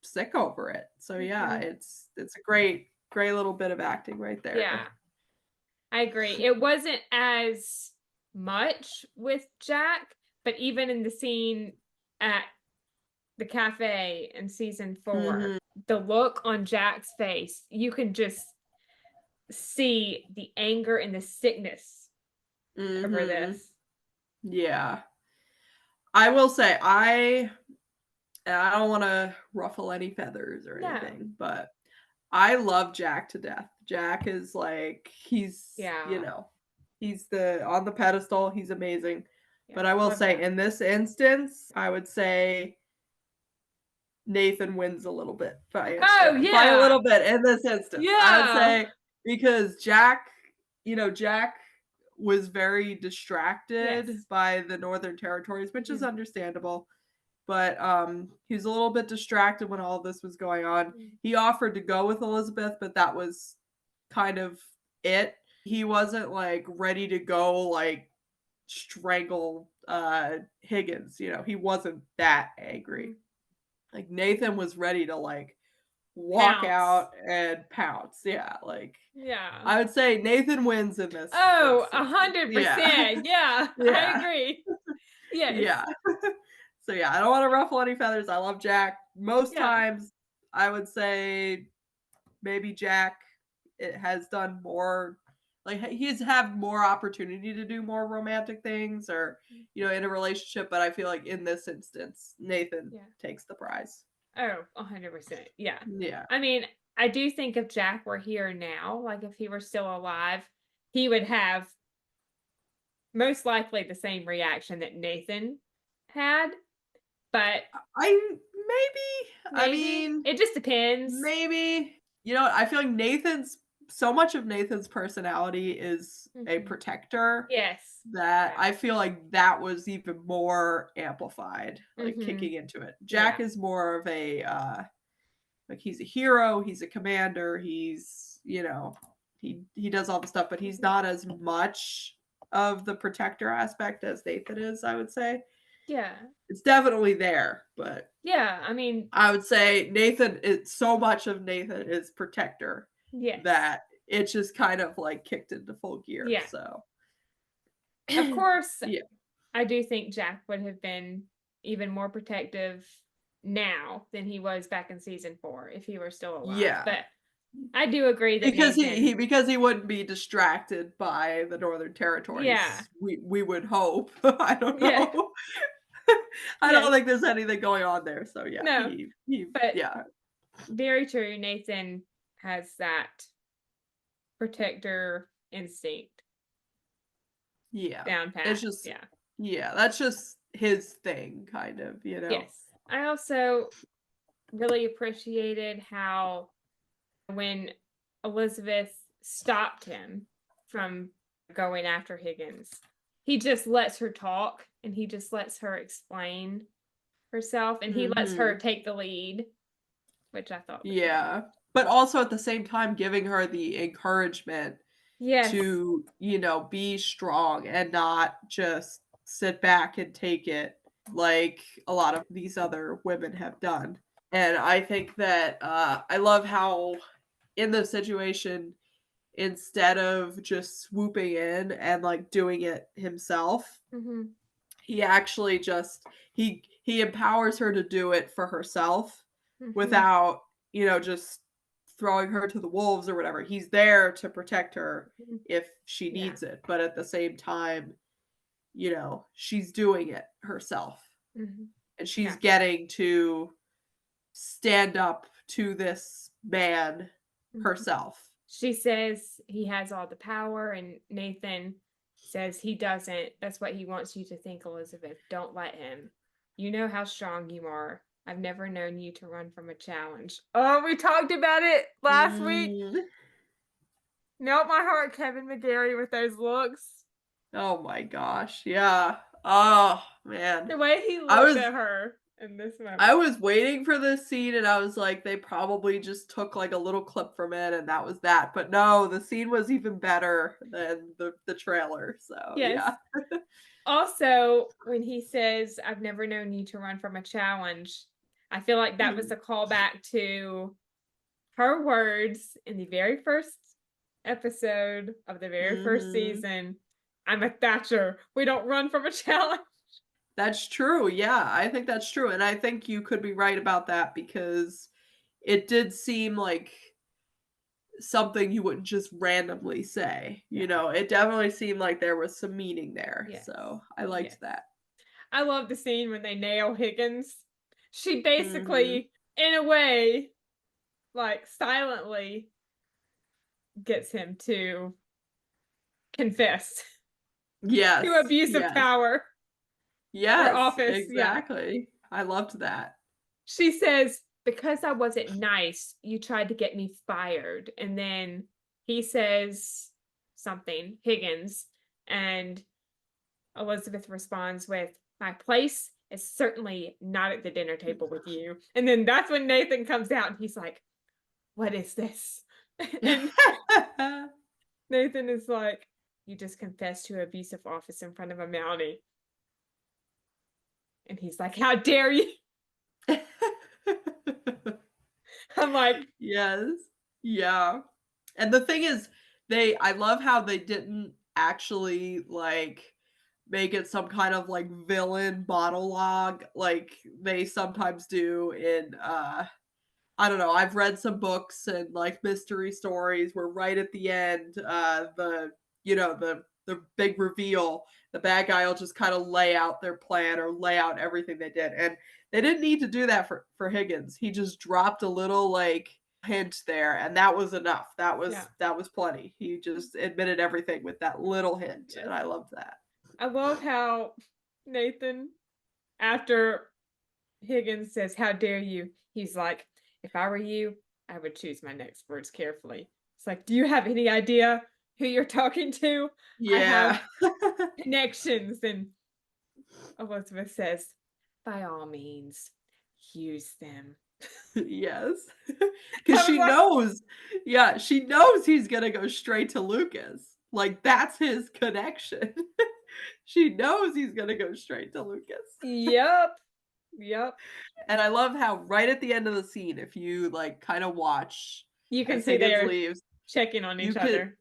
sick over it. So yeah, mhm. it's a great little bit of acting right there. Yeah, I agree. It wasn't as much with Jack, but even in the scene at the cafe in season 4, Mhm. the look on Jack's face, you can just see the anger and the sickness over Mhm. this. Yeah. I will say I don't want to ruffle any feathers or No. anything, but I love Jack to death. Jack is like Yeah. he's the on the pedestal. He's amazing. Yeah. But I will Love say Jack. in this instance, I would say Nathan wins a little bit Oh, by a yeah. little bit in this instance. I would Yeah. say because Jack was very distracted Yes. by the Northern Territories, which is Mhm. understandable. But he was a little bit distracted when all of this was going on. Mm. He offered to go with Elizabeth, but that was kind of it. He wasn't like ready to go like strangle Higgins, he wasn't that angry. Mhm. Like Nathan was ready to like walk Pounce. out and pounce. Yeah, like Yeah. I would say Nathan wins in this Oh, instance. Yeah. 100%. Yeah, I Yeah. agree. Yes. Yeah. So yeah, I don't want to ruffle any feathers. I love Jack. Most Yeah. times I would say maybe Jack it has done more like he's had more opportunity to do more romantic things or in a relationship, but I feel like in this instance Nathan Yeah. takes the prize. Oh, 100%. Yeah. Yeah. I mean, I do think if Jack were here now, like if he were still alive, he would have most likely the same reaction that Nathan had. But I maybe mean, it just depends. maybe. You know, I feel like so much of Nathan's personality is a Mhm. protector Yes. that Yeah. I feel like that was even more amplified, like Mhm. kicking into it. Jack Yeah. is more of a like he's a hero, he's a commander, he's, you know, he does all the stuff, but he's Mhm. not as much of the protector aspect as Nathan is, I would say. Yeah. It's definitely there, but Yeah. I mean, I would say Nathan is so much of Nathan is protector yes. that it just kind of like kicked into full gear. Yeah. So Of course, yeah. I do think Jack would have been even more protective now than he was back in season 4 if he were still alive. Yeah. But I do agree that Nathan, Because he wouldn't be distracted by the Northern yeah, Territories. We would hope. I don't yeah, know. I don't yes, think there's anything going on there. So yeah, no, he but yeah. very true. Nathan has that protector instinct Yeah. down It's pat. just Yeah, yeah, that's just his thing kind of, you know. yes. I also really appreciated how when Elizabeth stopped him from going after Higgins, he just lets her talk and he just lets her explain herself and he lets her Mhm. take the lead, which I thought was really Yeah. But also at the same time giving her the encouragement yes. to, you know, be strong and not just sit back and take it like a lot of these other women have done. And I think that I love how in the situation, instead of just swooping in and like doing it himself, Mm-hmm. he actually just he empowers her to do it for herself Mm-hmm. without, you know, just throwing her to the wolves or whatever. He's there to protect her Mm-hmm. if she Yeah. needs it, but at the same time, you know, she's doing it herself Mm-hmm. and she's Yeah. getting to stand up to this man Mm-hmm. herself. She says he has all the power, and Nathan says he doesn't. That's what he wants you to think, Elizabeth. Don't let him. You know how strong you are. I've never known you to run from a challenge. Oh, we talked about it last week. Mm. Melt my heart, Kevin McGarry, with those looks. Oh my gosh. Yeah. Oh man. The way he I looked was at her in this I moment. was waiting for this scene and I was like, they probably just took like a little clip from it and that was that. But no, the scene was even better than the trailer. So Yes. yeah. Also, when he says, I've never known you to run from a challenge, I feel like that was Mm. a callback to her words in the very first episode of the very first Mhm. season. I'm a Thatcher. We don't run from a challenge. That's true. Yeah, I think that's true. And I think you could be right about that because it did seem like something you wouldn't just randomly say. You Yeah. know, it definitely seemed like there was some meaning there. Yes. So I Yes. liked that. I love the scene when they nail Higgins. She Mhm. basically, in a way, like silently gets him to confess to Yes. abuse of Yes. power or Yes, office. Yeah. exactly. I loved that. She says, because I wasn't nice, you tried to get me fired. And then he says something, Higgins, and Elizabeth responds with, my place is certainly not at the dinner table with you. And then that's when Nathan comes out and he's like, what is this? And Nathan is like, you just confessed to abusive office in front of a Mountie. And he's like, how dare you? I'm like, Yes. Yeah. And the thing is, I love how they didn't actually like make it some kind of like villain monologue like they sometimes do in I don't know, I've read some books and like mystery stories where right at the end, the you know, the big reveal, the bad guy will just kind of lay out their plan or lay out everything they did. And they didn't need to do that for Higgins. He just dropped a little like hint there, and that was enough. That Yeah. was plenty. He just admitted everything with that little hint, Yes. and I loved that. I love how Nathan, after Higgins says, "How dare you?" He's like, "If I were you, I would choose my next words carefully." It's like, do you have any idea who you're talking to? I have Yeah. connections. And Elizabeth says, "By all means, use them." Yes. Because I was she like, knows, yeah, she knows he's gonna go straight to Lucas. Like, that's his connection. She knows he's gonna go straight to Lucas. yep, yep. And I love how right at the end of the scene, if you, like, kinda watch You can as see Higgins they're leaves, checking on you each could other.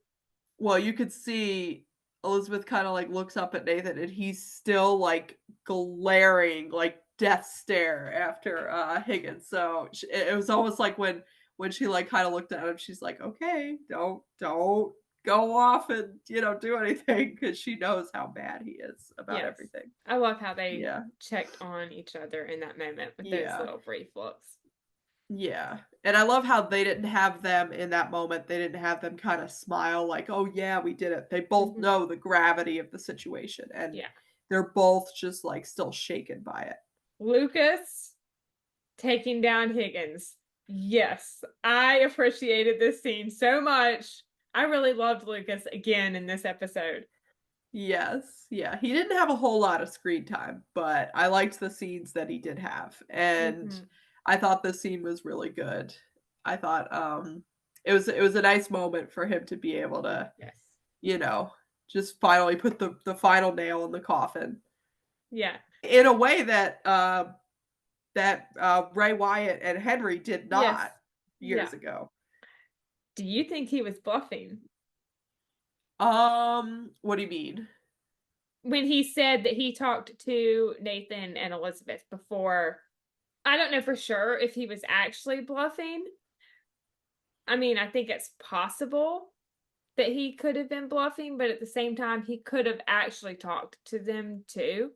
well, you could see Elizabeth kinda, like, looks up at Nathan, and he's still, like, glaring, like, death stare after, Higgins, so sh it was almost like when she, like, kinda looked at him, she's like, "Okay, don't go off and, do anything," because she knows how bad he is about Yes. everything. I love how they Yeah. checked on each other in that moment with those Yeah. little brief looks. Yeah, and I love how they didn't have them in that moment, they didn't have them kinda smile like, "Oh, yeah, we did it." They both Mhm. know the gravity of the situation, and Yeah. they're both just, like, still shaken by it. Lucas taking down Higgins. Yes, I appreciated this scene so much. I really loved Lucas again in this episode. Yes, yeah, he didn't have a whole lot of screen time, but I liked the scenes that he did have, and Mhm. I thought the scene was really good. I thought, it was a nice moment for him to be able to, Yes. you know, just finally put the final nail in the coffin Yeah. in a way that Ray Wyatt and Henry did Yes. not Yeah. years ago. Do you think he was bluffing? What do you mean? When he said that he talked to Nathan and Elizabeth before, I don't know for sure if he was actually bluffing. I mean, I think it's possible that he could have been bluffing, but at the same time, he could have actually talked to them too.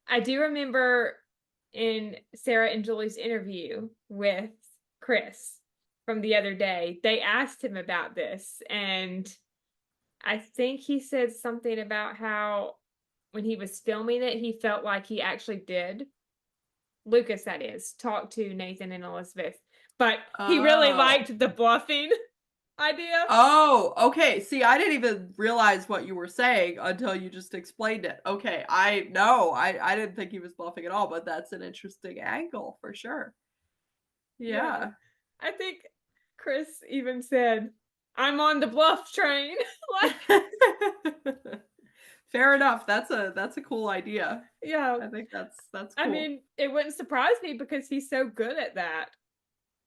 I do remember in Sarah and Julie's interview with Chris from the other day, they asked him about this, and I think he said something about how when he was filming it, he felt like he actually did, Lucas, that is, talk to Nathan and Elizabeth, but he really Oh. liked the bluffing idea. Oh, okay. See, I didn't even realize what you were saying until you just explained it. Okay, I didn't think he was bluffing at all, but that's an interesting angle for sure. Yeah. Yeah. I think Chris even said, "I'm on the bluff train." Like, Fair enough. That's a cool idea. yeah. I think that's I cool. mean, it wouldn't surprise me because he's so good at that.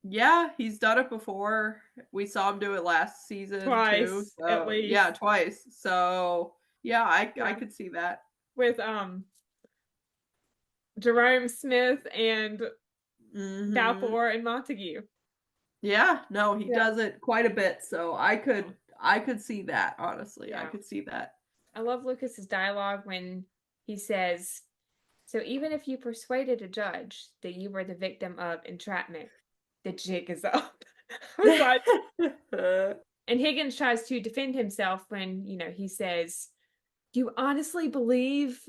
Yeah, he's done it before. We saw him do it last season too. Twice, at So yeah, least. twice. So yeah, I Yeah. could see that. With Jerome Smith and Mhm. Balfour and Montague. Yeah, no, he Yeah. does it quite a bit, so I Yeah. could I could see that, honestly, I Yeah. could see that. I love Lucas's dialogue when he says, "So even if you persuaded a judge that you were the victim of entrapment, the jig is up." I was like, and Higgins tries to defend himself when, he says, "You honestly believe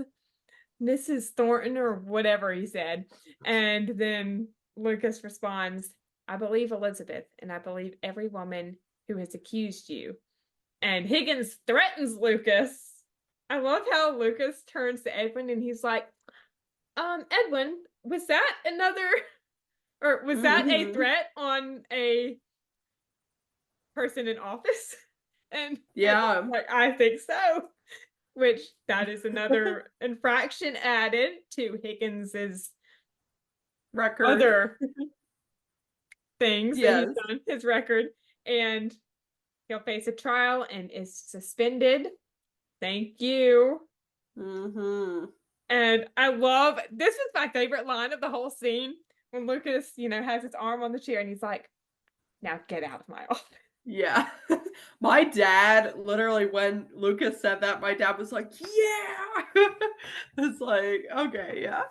Mrs. Thornton," or whatever he said. And then Lucas responds, "I believe Elizabeth, and I believe every woman who has accused you." And Higgins threatens Lucas. I love how Lucas turns to Edwin and he's like, Edwin, was that another, or was that a Mhm. threat on a person in office?" And Edwin's Yeah. like, "I think so." Which that is another infraction added to Higgins's Record. other things that he's Yes. done, his record, and he'll face a trial and is suspended. Thank you. Mhm. And I love this is my favorite line of the whole scene when Lucas, has his arm on the chair and he's like, "Now get out of my office." Yeah. My dad, literally, when Lucas said that, my dad was like, "Yeah!" It's like, "Okay, yeah."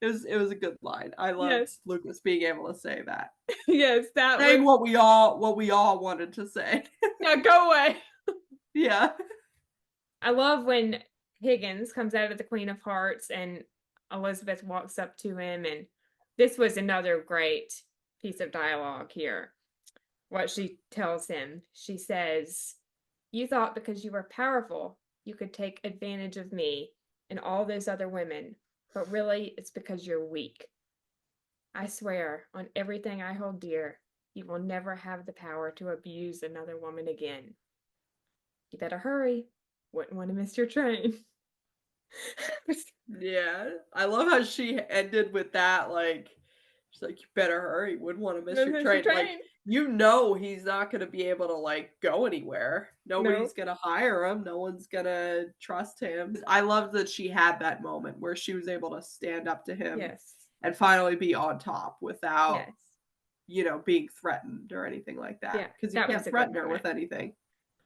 it was a good line. I loved Yes. Lucas being able to say that. Yes, that Saying was what we all wanted to say. yeah, go away. Yeah. I love when Higgins comes out of the Queen of Hearts and Elizabeth walks up to him, and this was another great piece of dialogue here. What she tells him, she says, "You thought because you were powerful, you could take advantage of me and all those other women, but really it's because you're weak. I swear on everything I hold dear, you will never have the power to abuse another woman again. You better hurry. Wouldn't want to miss your train." Yeah. I love how she ended with that, like, she's like, "You better hurry, wouldn't wanna miss your Miss your train." Like, train. he's not gonna be able to, like, go anywhere. No. Nobody's gonna hire him, no one's gonna trust him. I love that she had that moment where she was able to stand up to him Yes. and finally be on top without, Yes. being threatened or anything like Yeah, that. Because you that can't was a good threaten her moment. with anything.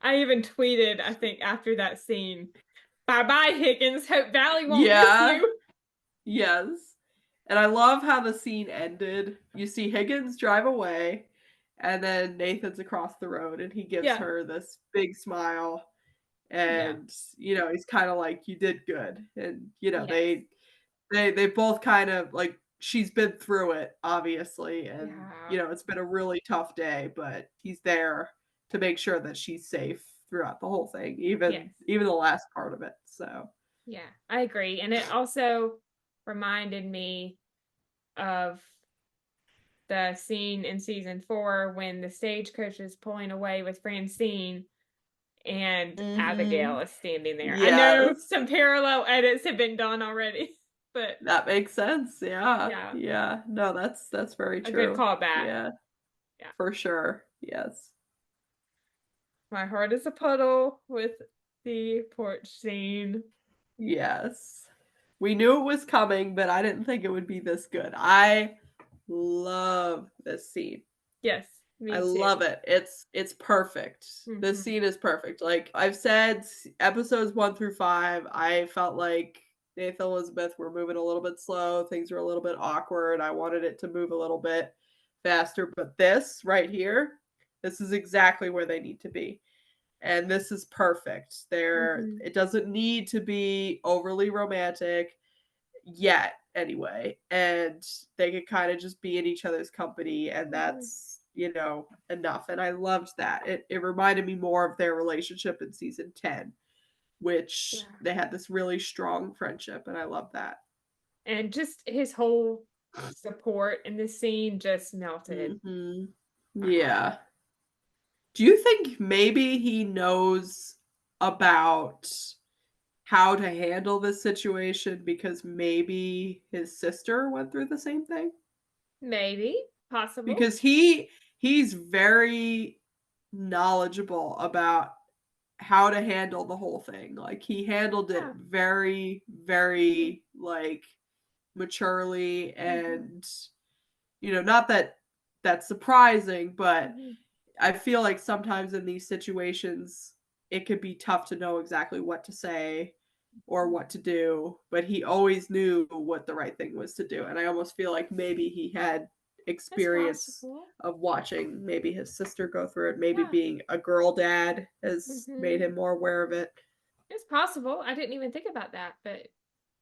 I even tweeted, I think, after that scene, "Bye bye, Higgins. Hope Valley won't miss Yeah. you." Yes. And I love how the scene ended. You see Higgins drive away, and then Nathan's across the road, and he gives Yeah. her this big smile. Yeah. And, he's kind of like, "You did good." And, Yes. they both kind of like, she's been through it, obviously. And, Yeah. it's been a really tough day, but he's there to make sure that she's safe throughout the whole thing, Yes. even the last part of it. So, Yeah. I agree. And it also reminded me of the scene in season 4 when the stagecoach is pulling away with Francine and Abigail mhm. is standing there. I know Yes. some parallel edits have been done already, but That makes sense, yeah, yeah, yeah. No, that's very a good true. callback. Yeah, Yeah. for sure, yes. My heart is a puddle with the porch scene. Yes. We knew it was coming, but I didn't think it would be this good. I love this scene. Yes, I me too. love it. It's perfect. This Mhm. scene is perfect. Like I've said, episodes 1 through 5, I felt like Nathan and Elizabeth were moving a little bit slow. Things were a little bit awkward. I wanted it to move a little bit faster, but this right here, this is exactly where they need to be. And this is perfect. Mhm. It doesn't need to be overly romantic yet anyway, and they could kind of just be in each other's company, and Mhm. that's enough. And I loved that. It reminded me more of their relationship in season 10, which Yeah. they had this really strong friendship, and I love that. And just his whole support in this scene just melted Hmm. my heart. Yeah. Do you think maybe he knows about how to handle this situation because maybe his sister went through the same thing? Maybe, possible. Because he's very knowledgeable about how to handle the whole thing. Like he handled it Yeah. very, Mhm. very like maturely, Mhm. and not that that's surprising, but Mhm. I feel like sometimes in these situations, it could be tough to know exactly what to say or Mhm. what to do, but he always knew what the right thing was to do. And I almost feel like maybe he had It's experience possible. of watching maybe his sister go through it. Maybe Yeah. being a girl dad has made Mhm. him more aware of it. It's possible. I didn't even think about that, but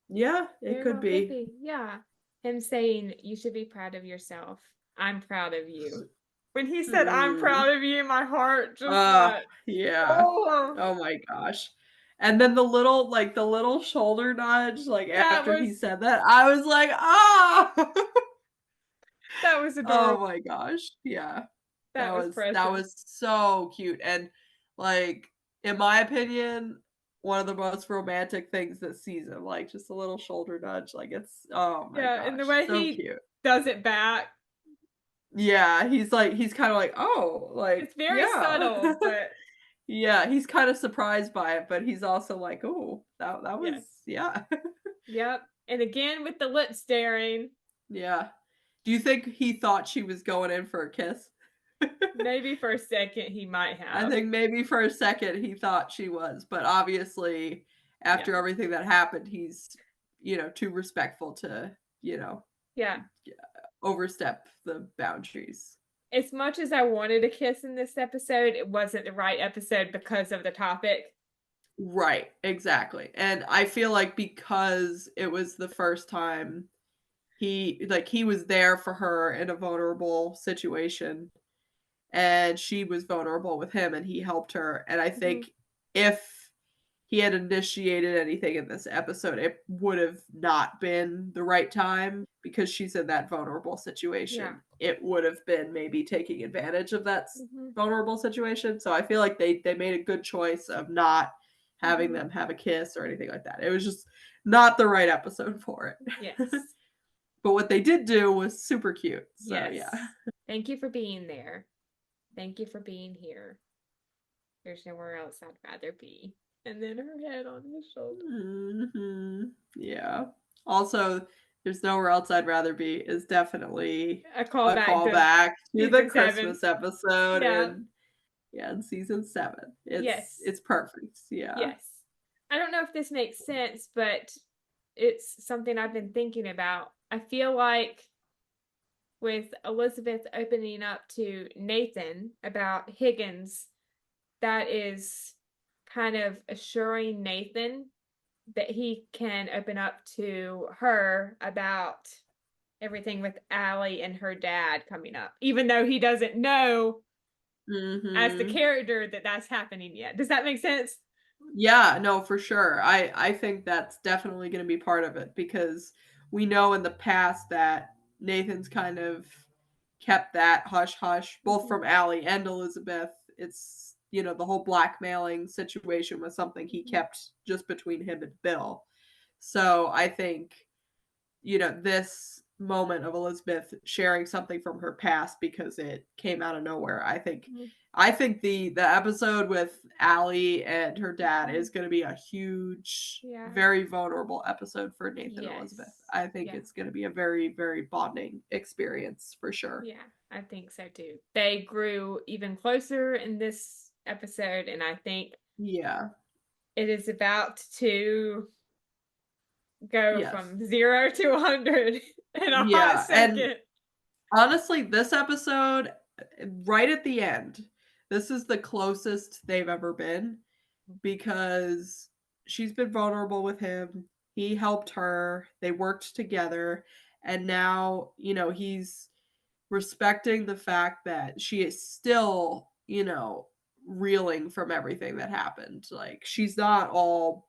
Yeah, it very could well could be. be. Yeah. Him saying, "You should be proud of yourself. I'm proud of you." When he said, "I'm Mm. proud of you," my heart just Uh, went, yeah. "Oh." Oh my gosh. And then the little shoulder nudge, like That after he was said that, I was like, ah. that was Oh adorable. my gosh. Yeah. That was That precious. was so cute. And like in my opinion, one of the most romantic things this season. Like just a little shoulder nudge. Like it's oh my Yeah, and the gosh, way so he cute. does it back, Yeah, he's kind of like, "Oh, like, it's very yeah." subtle, but Yeah, he's kind of surprised by it, but he's also like, "Oh, that was yes. yeah." Yep. And again with the lip staring, Yeah. Do you think he thought she was going in for a kiss? maybe for a second he might I have. think maybe for a second he thought she was, but obviously Yeah. after everything that happened, he's, too respectful to Yeah. overstep the boundaries. As much as I wanted a kiss in this episode, it wasn't the right episode because of the topic. Right, exactly. And I feel like because it was the first time he was there for her in a vulnerable situation, and she was vulnerable with him, and he helped her. And I think if he had initiated anything in this episode, it would have not been the right time because she's in that vulnerable situation. Yeah. It would have been maybe taking advantage of that Mhm. vulnerable situation. So I feel like they made a good choice of not having them have a kiss or anything like that. It was just not the right episode for it. Yes. But what they did do was super cute. So Yes. yeah. Thank you for being there. Thank you for being here. There's nowhere else I'd rather be. And then her head on his shoulder. Mm-hmm. Yeah. Also, there's nowhere else I'd rather be is definitely A a callback callback to the season 7. Christmas episode Yeah. in season 7. Yes. It's perfect. Yeah. Yes. I don't know if this makes sense, but it's something I've been thinking about. I feel like with Elizabeth opening up to Nathan about Higgins, that is kind of assuring Nathan that he can open up to her about everything with Allie and her dad coming up, even though he doesn't know as the Mm-hmm. character that that's happening yet. Does that make sense? Yeah, no, for sure. I think that's definitely going to be part of it because we know in the past that Nathan's kind of kept that hush hush, both from Allie and Elizabeth. It's, the whole blackmailing situation was something he kept just between him and Bill. So I think, this moment of Elizabeth sharing something from her past because it came out of nowhere. I think the episode with Allie and her dad is going to be a huge, very vulnerable episode for Nathan and Elizabeth. I think it's going to be a very, very bonding experience for sure. Yeah, I think so too. They grew even closer in this episode, and I think it is about to go from 0 to 100 in a hot second. And honestly, this episode, right at the end, this is the closest they've ever been because she's been vulnerable with him. He helped her. They worked together. And now, he's respecting the fact that she is still, reeling from everything that happened. Like, she's not all,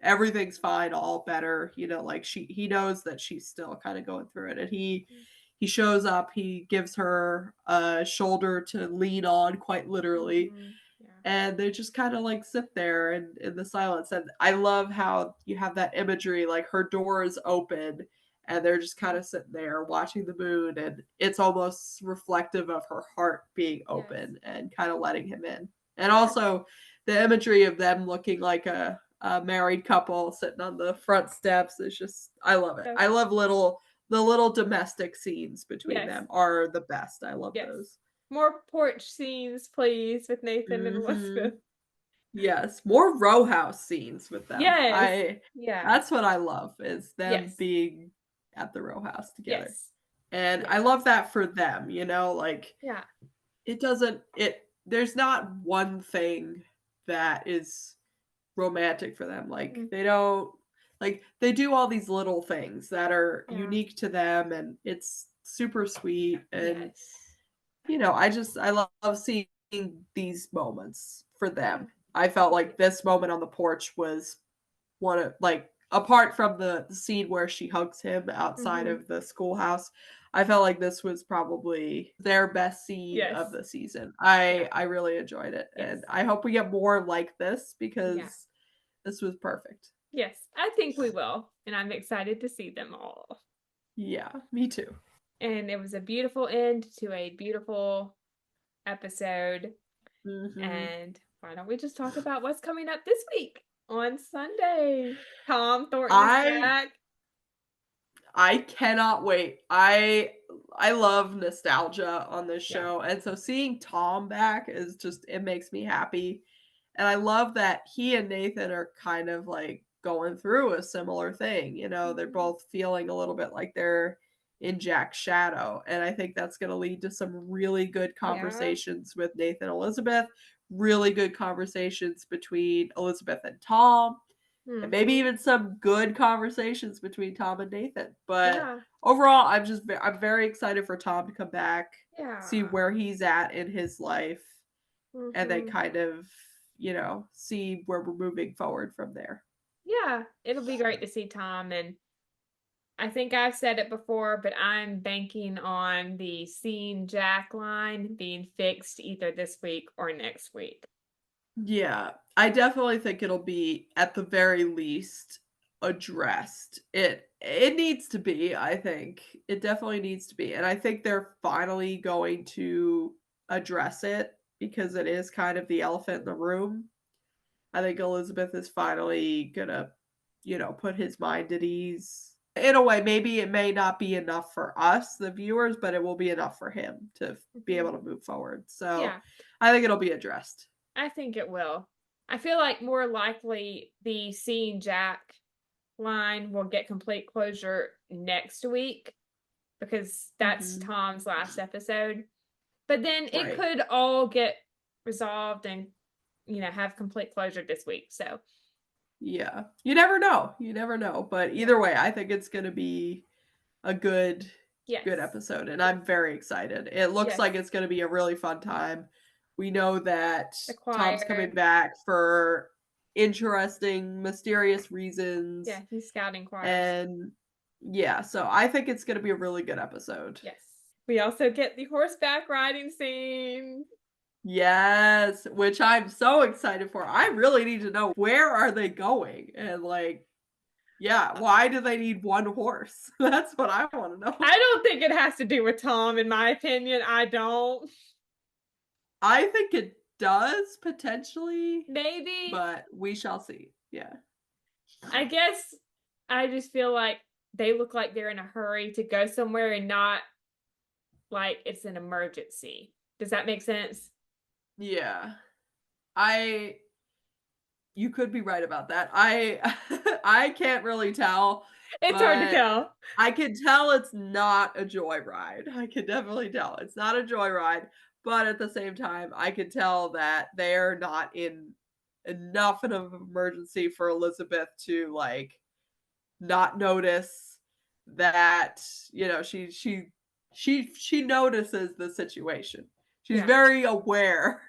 everything's fine, all better, like he knows that she's still kind of going through it. And he shows up, he gives her a shoulder to lean on, quite literally. And they just kind of like sit there in the silence. And I love how you have that imagery, like her door is open and they're just kind of sitting there watching the moon, and it's almost reflective of her heart being open and kind of letting him in. And also the imagery of them looking like a married couple sitting on the front steps is just, I love it. I love the little domestic scenes between them are the best. I love those. More porch scenes, please, with Nathan and Elizabeth. Yes, more row house scenes with them. Yes. That's what I love, is them being at the row house together. And I love that for them, like there's not one thing that is romantic for them. Like they don't, like they do all these little things that are unique to them, and it's super sweet. And I love seeing these moments for them. I felt like this moment on the porch was one of, like, apart from the scene where she hugs him outside of the schoolhouse, I felt like this was probably their best scene of the season. I really enjoyed it. And I hope we get more like this because this was perfect. Yes, I think we will. And I'm excited to see them all. Yeah, me too. And it was a beautiful end to a beautiful episode. And why don't we just talk about what's coming up this week on Sunday? Tom Thornton's back. I cannot wait. I love nostalgia on this show. And so seeing Tom back is just, it makes me happy. And I love that he and Nathan are kind of like going through a similar thing. You know, they're both feeling a little bit like they're in Jack's shadow. And I think that's going to lead to some really good conversations with Nathan and Elizabeth, really good conversations between Elizabeth and Tom, and maybe even some good conversations between Tom and Nathan. But overall, I'm very excited for Tom to come back, see where he's at in his life, and then kind of, you know, see where we're moving forward from there. Yeah, it'll be great to see Tom, and I think I've said it before, but I'm banking on the seeing Jack line being fixed either this week or next week. Yeah, I definitely think it'll be at the very least addressed. It needs to be, I think. It definitely needs to be. And I think they're finally going to address it because it is kind of the elephant in the room. I think Elizabeth is finally gonna, you know, put his mind at ease. In a way, maybe it may not be enough for us, the viewers, but it will be enough for him to be able to move forward. So I think it'll be addressed. I think it will. I feel like more likely the seeing Jack line will get complete closure next week because that's Tom's last episode. But then it could all get resolved and, you know, have complete closure this week. So yeah, you never know. You never know. But either way, I think it's going to be a good episode, and I'm very excited. It looks like it's going to be a really fun time. We know that Tom's coming back for interesting, mysterious reasons. Yeah, he's scouting choirs. And yeah, so I think it's going to be a really good episode. Yes. We also get the horseback riding scene. Yes, which I'm so excited for. I really need to know, where are they going? And like, yeah, why do they need one horse? That's what I want to know. I don't think it has to do with Tom, in my opinion. I don't. I think it does, potentially. Maybe. But we shall see. Yeah. I guess I just feel like they look like they're in a hurry to go somewhere and not like it's an emergency. Does that make sense? Yeah. You could be right about that. I can't really tell. It's hard to tell. I can tell it's not a joyride. I can definitely tell it's not a joyride. But at the same time, I can tell that they're not in enough of an emergency for Elizabeth to like not notice that, you know, she notices the situation. She's very aware,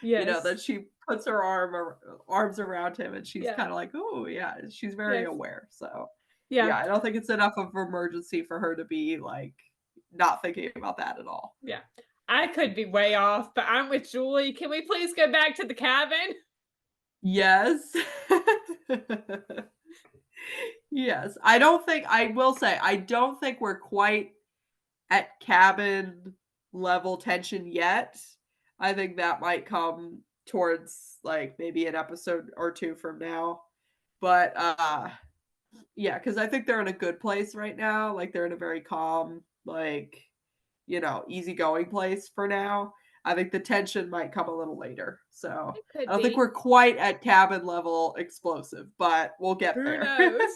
you know, that she puts her arms around him, and she's kind of like, oh yeah, she's very aware. So yeah, I don't think it's enough of an emergency for her to be like not thinking about that at all. Yeah. I could be way off, but I'm with Julie. Can we please go back to the cabin? Yes. Yes. I will say, I don't think we're quite at cabin level tension yet. I think that might come towards like maybe an episode or two from now. But yeah, because I think they're in a good place right now. Like they're in a very calm, like, you know, easygoing place for now. I think the tension might come a little later. So I don't think we're quite at cabin level explosive, but we'll get there. Who knows?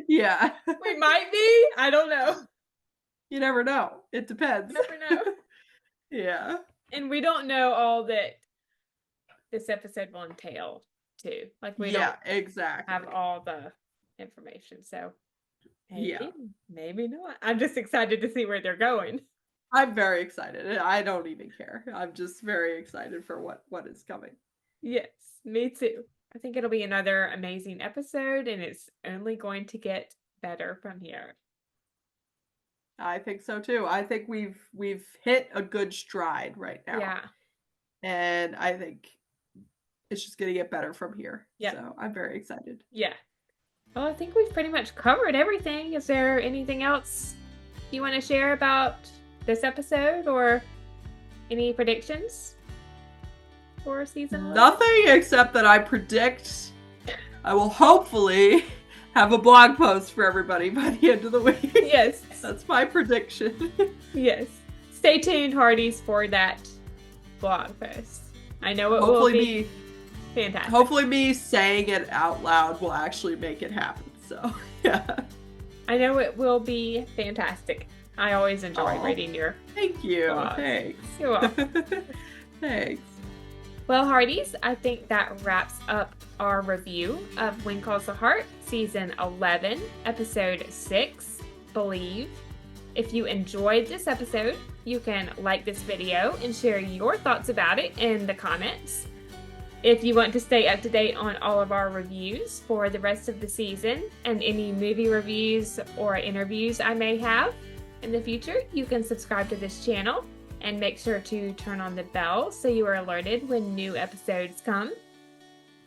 Yeah. We might be. I don't know. You never know. It depends. You never know. Yeah. And we don't know all that this episode will entail, too. Like we don't exactly have all the information. So maybe not. I'm just excited to see where they're going. I'm very excited. I don't even care. I'm just very excited for what is coming. Yes, me too. I think it'll be another amazing episode, and it's only going to get better from here. I think so too. I think we've hit a good stride right now. Yeah. And I think it's just going to get better from here. Yeah. So I'm very excited. Yeah. Well, I think we've pretty much covered everything. Is there anything else you want to share about this episode or any predictions for season 1? Nothing, except that I predict I will hopefully have a blog post for everybody by the end of the week. Yes. That's my prediction. Yes. Stay tuned, Hearties, for that blog post. I know it hopefully will be Fantastic. Hopefully me saying it out loud will actually make it happen. So, yeah. I know it will be fantastic. I always enjoy reading your Thank you. blogs. Thanks. You're welcome. Thanks. Well, Hearties, I think that wraps up our review of When Calls the Heart, Season 11, Episode 6, Believe. If you enjoyed this episode, you can like this video and share your thoughts about it in the comments. If you want to stay up to date on all of our reviews for the rest of the season and any movie reviews or interviews I may have in the future, you can subscribe to this channel and make sure to turn on the bell so you are alerted when new episodes come.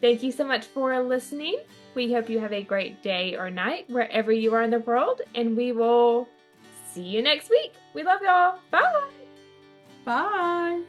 Thank you so much for listening. We hope you have a great day or night wherever you are in the world, and we will see you next week. We love y'all. Bye. Bye.